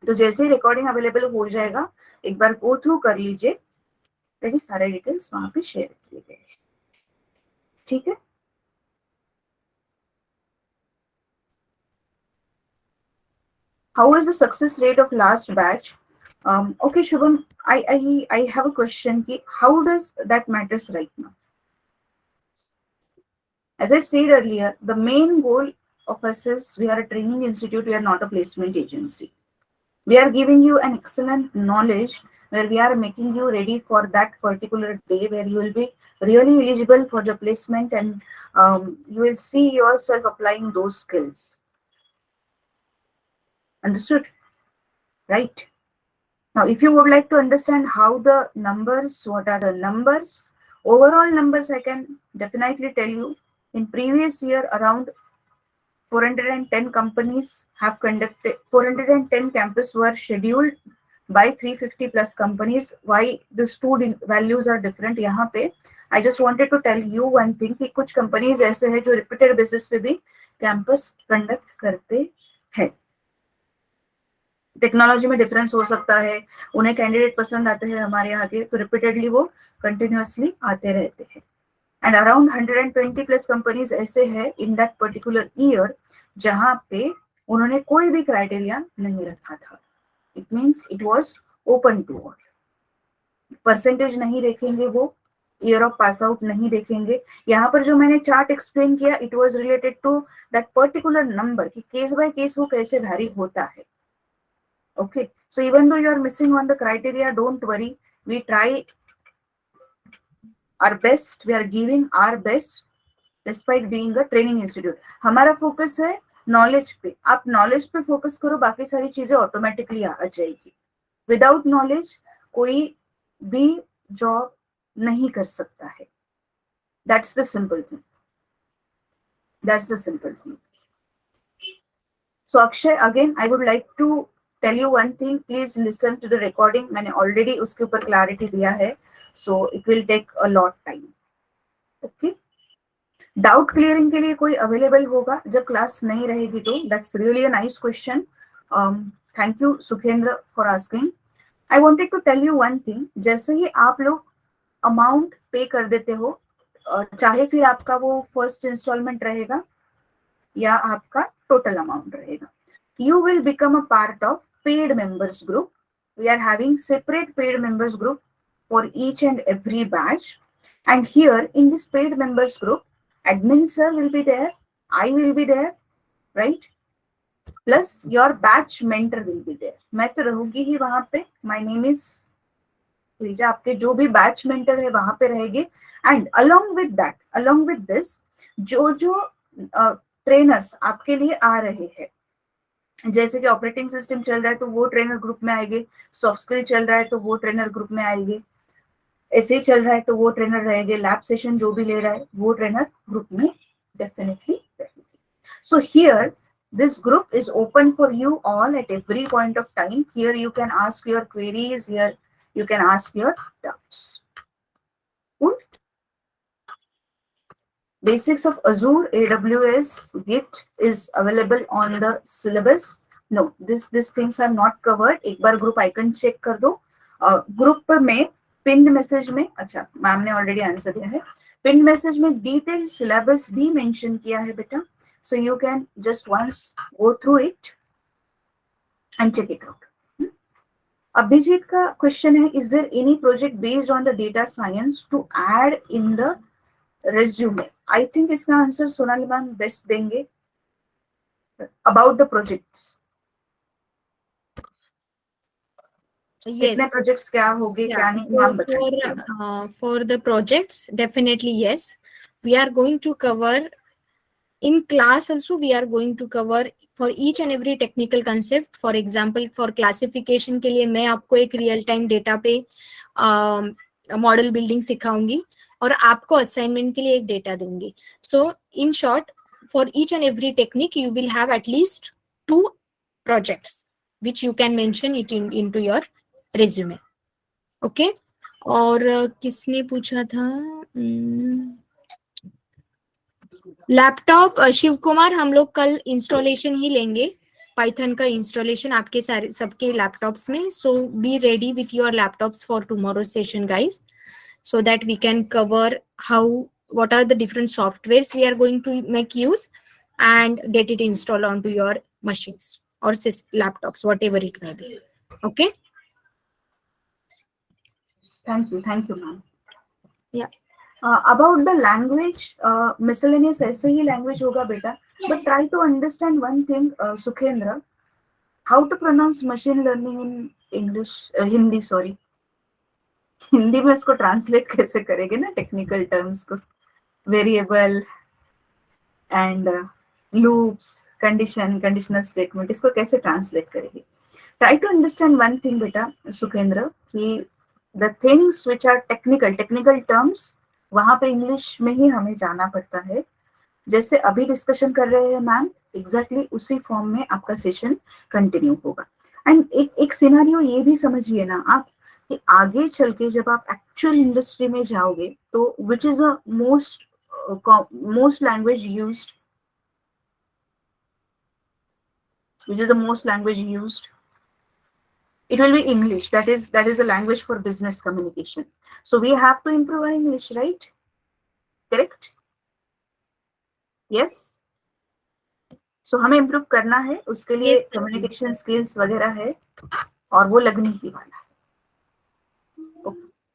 तो जैसे ही रिकॉर्डिंग अवेलेबल हो जाएगा एक बार गो थ्रू कर लीजिए. मेरी सारे डिटेल्स वहां पे शेयर किए गए. ठीक है? How is the success rate of last batch? Okay, Shubham, I have a question. How does that matters right now? As I said earlier, the main goal of us is we are a training institute, we are not a placement agency. We are giving you an excellent knowledge where we are making you ready for that particular day where you will be really eligible for the placement, and you will see yourself applying those skills. Understood? Right? Now, if you would like to understand how the numbers, what are the numbers, overall numbers, I can definitely tell you. In previous year, around 410 companies have conducted, 410 campus were scheduled by 350 plus companies. Why these two values are different? यहाँ पे I just wanted to tell you one thing कि कुछ companies ऐसे हैं जो repeated basis पे भी campus conduct करते हैं. टेक्नोलॉजी में डिफरेंस हो सकता है, उन्हें कैंडिडेट पसंद आते हैं हमारे यहाँ के, तो रिपीटेडली वो कंटिन्यूअसली आते रहते हैं. एंड अराउंड 120 प्लस कंपनीज ऐसे हैं इन दैट पर्टिकुलर ईयर जहां पे उन्होंने कोई भी क्राइटेरिया नहीं रखा था. It means it was open to all. Percentage नहीं देखेंगे वो, ईयर ऑफ पास आउट नहीं देखेंगे. यहाँ पर जो मैंने चार्ट एक्सप्लेन किया, it was related to that particular number कि केस बाय केस वो कैसे वैरी होता है. Okay, so even though you are missing on the criteria, don't worry. We try our best. We are giving our best despite being a training institute. हमारा focus है knowledge पे, आप knowledge पे focus करो, बाकी सारी चीजें ऑटोमेटिकली आ जाएगी. विदाउट नॉलेज कोई भी जॉब नहीं कर सकता है. That's the simple thing. That's the simple thing. So Akshay, again, I would like to tell you one thing. Please listen to the recording. मैंने already उसके ऊपर clarity दिया है. So it will take a lot time. Okay. Doubt clearing के लिए कोई available होगा जब क्लास नहीं रहेगी तो? That's really a nice question. Thank you Sukhendra for asking. I wanted to tell you one thing. जैसे ही आप लोग अमाउंट पे कर देते हो, चाहे फिर आपका वो फर्स्ट इंस्टॉलमेंट रहेगा या आपका टोटल अमाउंट रहेगा, you will become a part of paid members group. We are having separate paid members group for each and every batch, and here in this paid members group, admin sir will be there, I will be there, right? Plus your batch mentor will be there. मैं तो रहूंगी ही वहां पे. My name is please. आपके जो भी batch mentor है वहां पे रहेंगे. And along with that, along with this, जो जो ट्रेनर्स आपके लिए आ रहे हैं, जैसे कि ऑपरेटिंग सिस्टम चल रहा है तो वो ट्रेनर ग्रुप में आएंगे, सॉफ्ट स्किल चल रहा है तो वो ट्रेनर ग्रुप में आएंगे, ऐसे चल रहा है तो वो ट्रेनर रहेंगे, लैब सेशन जो भी ले रहा है वो ट्रेनर ग्रुप में डेफिनेटली रहेंगे. So here this group is open for you all at every point of time. Here you can ask your queries, here you can ask your doubts. Cool. Basics of Azure, AWS, Git is available on the syllabus. No, these things are not covered. एक बार group icon check कर दो. Group में pinned message में, अच्छा ma'am ने already answer दिया है. Pinned message में detailed syllabus भी mention किया है बेटा. So you can just once go through it and check it out. Abhijit का question है, is there any project based on the data science to add in the resume? I think इसका answer Sonali ma'am best देंगे. About the projects. कितने projects क्या होंगे क्या नहीं ma'am बताइए.
For the projects, definitely yes. We are going to cover in class also. We are going to cover for each and every technical concept. For example, for classification के लिए मैं आपको एक real time data पे model building सिखाऊंगी और आपको assignment के लिए एक डेटा दूंगी. So in short, for each and every technique you will have at least 2 projects which you can mention it into your resume. Okay. और किसने पूछा था? लैपटॉप, शिव कुमार, हम लोग कल इंस्टॉलेशन ही लेंगे, पाइथन का इंस्टॉलेशन आपके सारे सबके लैपटॉप्स में. So be ready with your laptops for tomorrow session guys, so that we can cover what are the different softwares we are going to make use and get it installed onto your machines or laptops, whatever it may be. Okay.
Thank you ma'am.
Yeah.
About the language, miscellaneous ऐसे ही language होगा बेटा, but try to understand one thing, Sukhendra, how to pronounce machine learning in English, Hindi, sorry. Hindi में इसको translate कैसे करेंगे ना technical terms को, variable and loops, condition, conditional statement, इसको कैसे ट्रांसलेट करेंगे? Try to understand one thing बेटा सुखेंद्र, कि the things which are technical terms, वहां पे इंग्लिश में ही हमें जाना पड़ता है. जैसे अभी डिस्कशन कर रहे हैं मैम, एग्जैक्टली उसी फॉर्म में आपका सेशन कंटिन्यू होगा. एंड एक सिनेरियो ये भी समझिए ना आप, कि आगे चल के जब आप एक्चुअल इंडस्ट्री में जाओगे तो which is a most language used, which is the most language used? It will be English. That is a language for business communication. So we have to improve our English, right? Correct? Yes. So हमें improve करना है, उसके लिए communication skills वगैरह है और वो लगने ही वाला है.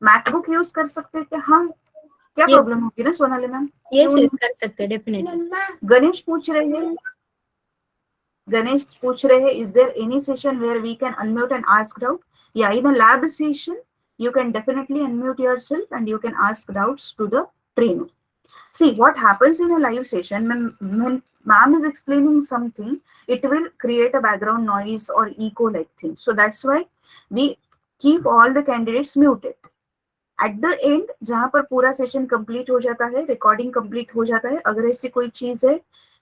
मैकबुक यूज कर सकते हैं क्या हम? क्या प्रॉब्लम होगी ना सोनाली मैम?
यस कर सकते हैं डेफिनेटली.
गणेश पूछ रहे हैं is there any session where we can unmute and ask doubt? या in a lab session you can definitely unmute yourself and you can ask doubts to the trainer. See, what happens in a live session when ma'am is explaining something, it will create a background noise or echo like thing. So that's why we keep all the candidates muted. At the end, जहां पर पूरा session complete हो जाता है, recording complete हो जाता है, अगर ऐसी कोई चीज है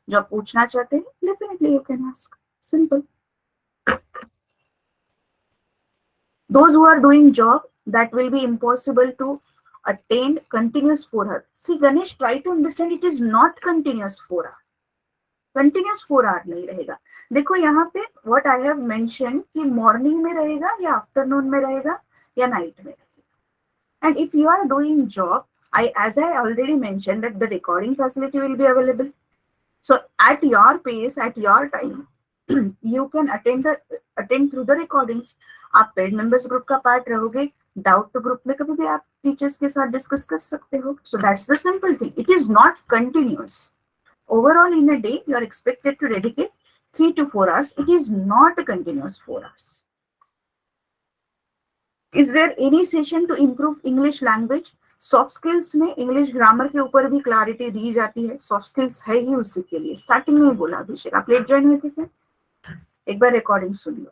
जो आप पूछना चाहते हैं, definitely you can ask. Simple. Those who are doing job, that will be impossible to attain continuous 4 hour. See, Ganesh, try to understand, it is not continuous 4 hour. Continuous 4 hour नहीं रहेगा. देखो यहाँ पे व्हाट आई हैव मेंशन कि morning में रहेगा या afternoon में रहेगा या नाइट में रहेगा. And if you are doing job, as I already mentioned that the recording facility will be available. So at your pace, at your time, you can attend through the recordings. आप paid members group का part रहोगे, doubt तो group में कभी भी आप teachers के साथ डिस्कस कर सकते हो. So that's the simple thing. It is not continuous. Overall, in a day, you are expected to dedicate 3 to 4 hours. It is not a continuous 4 hours. Is there any session to improve English language? Soft skills में English grammar के ऊपर भी clarity दी जाती है. Soft skills है ही उसी के लिए. स्टार्टिंग में ही बोला अभिषेक. आप लेट ज्वाइन हुए थे क्या? एक बार रिकॉर्डिंग सुन लो,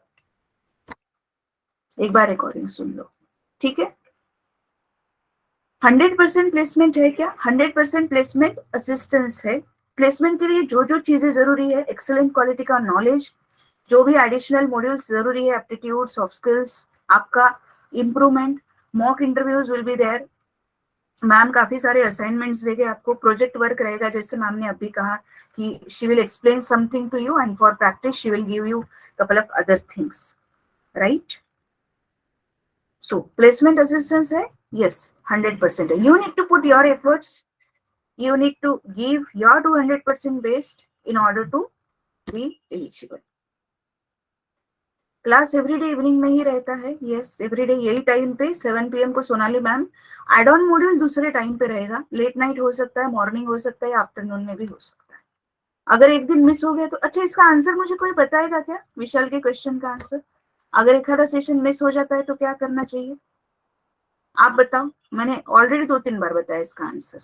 एक बार रिकॉर्डिंग सुन लो, ठीक है. 100% प्लेसमेंट है क्या? 100% प्लेसमेंट असिस्टेंस है. प्लेसमेंट के लिए जो जो चीजें जरूरी है, एक्सेलेंट क्वालिटी का नॉलेज, जो भी एडिशनल मॉड्यूल्स जरूरी है, एप्टीट्यूड, सॉफ्ट स्किल्स, आपका improvement, mock interviews will be there. Ma'am काफी सारे असाइनमेंट्स देंगे आपको. प्रोजेक्ट वर्क रहेगा, जैसे मैम ने अभी कहा कि she will explain something to you and for practice she will give you couple of other things, right. So placement assistance है, yes, 100% है. You need to put your efforts. You need to give your 200% best in order to be eligible. Class everyday evening में ही रहता है. Yes, everyday यही time पे 7 PM को Sonali ma'am. Add on module दूसरे time पे रहेगा. लेट नाइट हो सकता है, मॉर्निंग हो सकता है, आफ्टरनून में भी हो सकता है. अगर एक दिन मिस हो गया तो अच्छा, इसका आंसर मुझे कोई बताएगा क्या? विशाल के क्वेश्चन का आंसर. अगर एक आधा सेशन मिस हो जाता है तो क्या करना चाहिए? आप बताओ. मैंने ऑलरेडी 2-3 बार बताया इसका आंसर.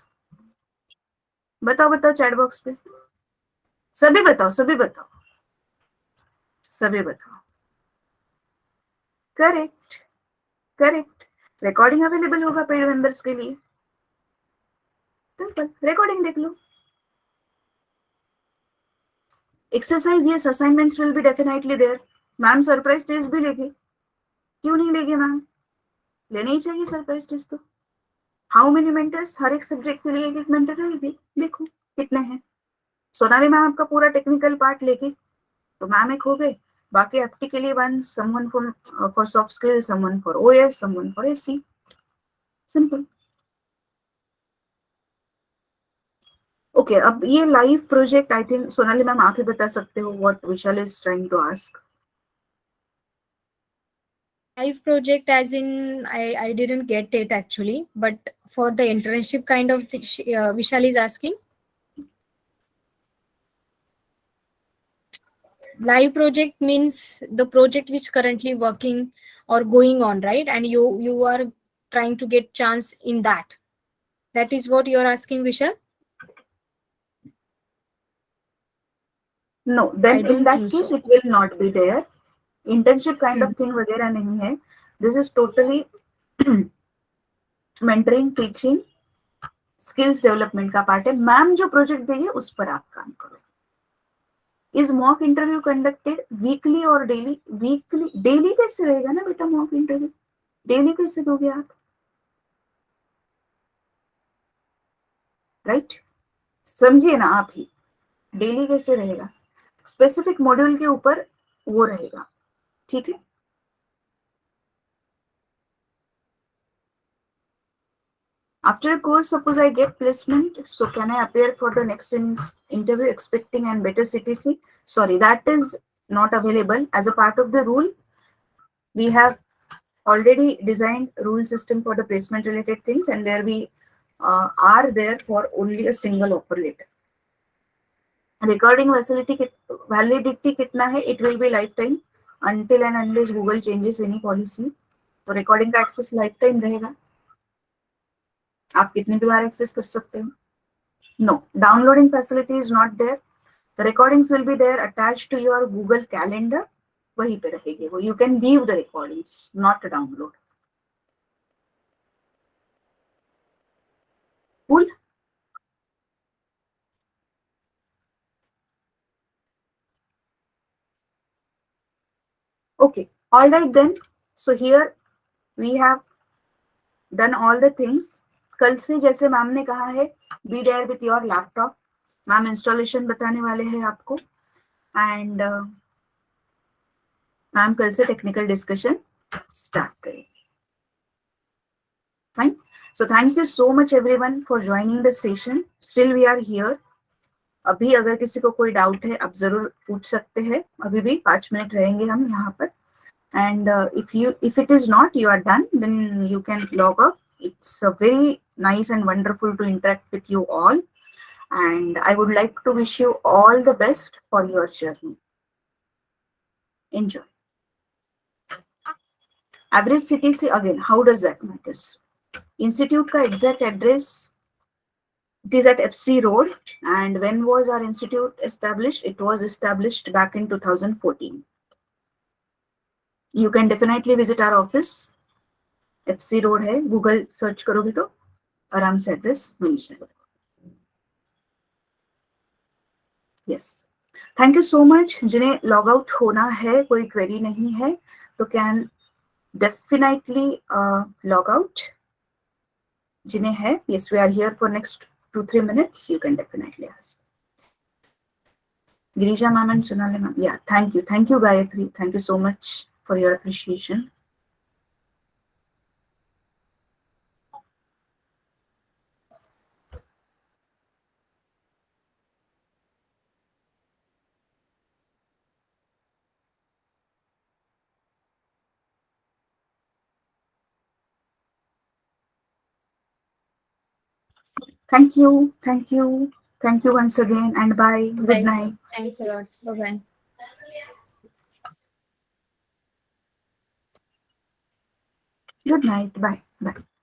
बताओ बताओ चैट बॉक्स पे. सभी बताओ, सभी बताओ, सभी बताओ. Correct, correct. रिकॉर्डिंग अवेलेबल होगा पेड मेंबर्स के लिए. सिंपल, रिकॉर्डिंग देख लो. Exercise, yes, assignments will be definitely there. Ma'am surprise test भी लेगी. क्यों नहीं लेगी मैम? लेने ही चाहिए सरप्राइज टेस्ट तो. How many mentors? हर एक सब्जेक्ट के लिए एक एक मेंटर रहेगी. देखो कितने हैं. सोनाली मैम आपका पूरा टेक्निकल पार्ट लेगी तो मैम एक हो गए. बाकी एप्टी के लिए one, someone for soft skills, someone for OS, someone for SC. Simple. Okay, अब ये live project I think Sonali ma'am आप ही बता सकते हो what Vishal is trying to ask.
Live project, as in I didn't get it actually, but for the internship kind of Vishal is asking. Live project means the project which currently working or going on, right? And you are trying to get chance in that. That is what you are asking, Vishal?
No, then in that case it will not be there. Internship kind of thing वगैरह नहीं है. This is totally mentoring, teaching, skills development का part है. Ma'am जो project देगी उस पर आप काम करो. Is mock interview conducted weekly or daily? Weekly, daily कैसे रहेगा ना बेटा mock interview? Daily कैसे दोगे आप? राइट, समझिए ना आप ही. डेली कैसे रहेगा? स्पेसिफिक मॉड्यूल के ऊपर वो रहेगा. ठीक है. After a course, suppose I get placement, so can I appear for the next interview expecting and better CTC? Sorry, that is not available. As a part of the rule, we have already designed rule system for the placement related things, and there we are there for only a single offer letter. Recording validity कितना है? It will be lifetime until and unless Google changes any policy. तो recording का access lifetime रहेगा. आप कितने भी बार access कर सकते हो. No, downloading facility is not there. The recordings will be there attached to your Google Calendar. वहीं पे रहेगी वो. You can view the recordings, not download. Cool. Okay. All right then. So here we have done all the things. कल से जैसे ma'am ने कहा है, be there with your laptop. Ma'am installation बताने वाले हैं आपको, एंड मैम कल से टेक्निकल डिस्कशन स्टार्ट करेंगे. Fine. So thank you so much everyone for joining the session. Still we are here. अभी अगर किसी को कोई डाउट है आप जरूर पूछ सकते हैं. अभी भी 5 मिनट रहेंगे हम यहाँ पर. And if it is not, you are done, then you can log off. It's very nice and wonderful to interact with you all, and I would like to wish you all the best for your journey. Enjoy. Average CTC again, how does that matters? Institute ka exact address, it is at FC Road. And when was our institute established? It was established back in 2014. You can definitely visit our office. FC Road है, Google search करोगे तो आराम से address मिल जाएगा. Yes. Thank you so much. जिन्हें log out होना है, कोई क्वेरी नहीं है, तो कैन डेफिनेटली लॉग आउट. जिन्हें है, yes, we are here for next 2-3 minutes. You can definitely ask. Girisha ma'am and Sonali ma'am. Yeah, thank you. Thank you, Gayatri. Thank you so much for your appreciation. Thank you. Thank you. Thank you once again, and bye. Good
Bye.
night.
Thanks a lot. Bye-bye.
Good night. Bye. Bye.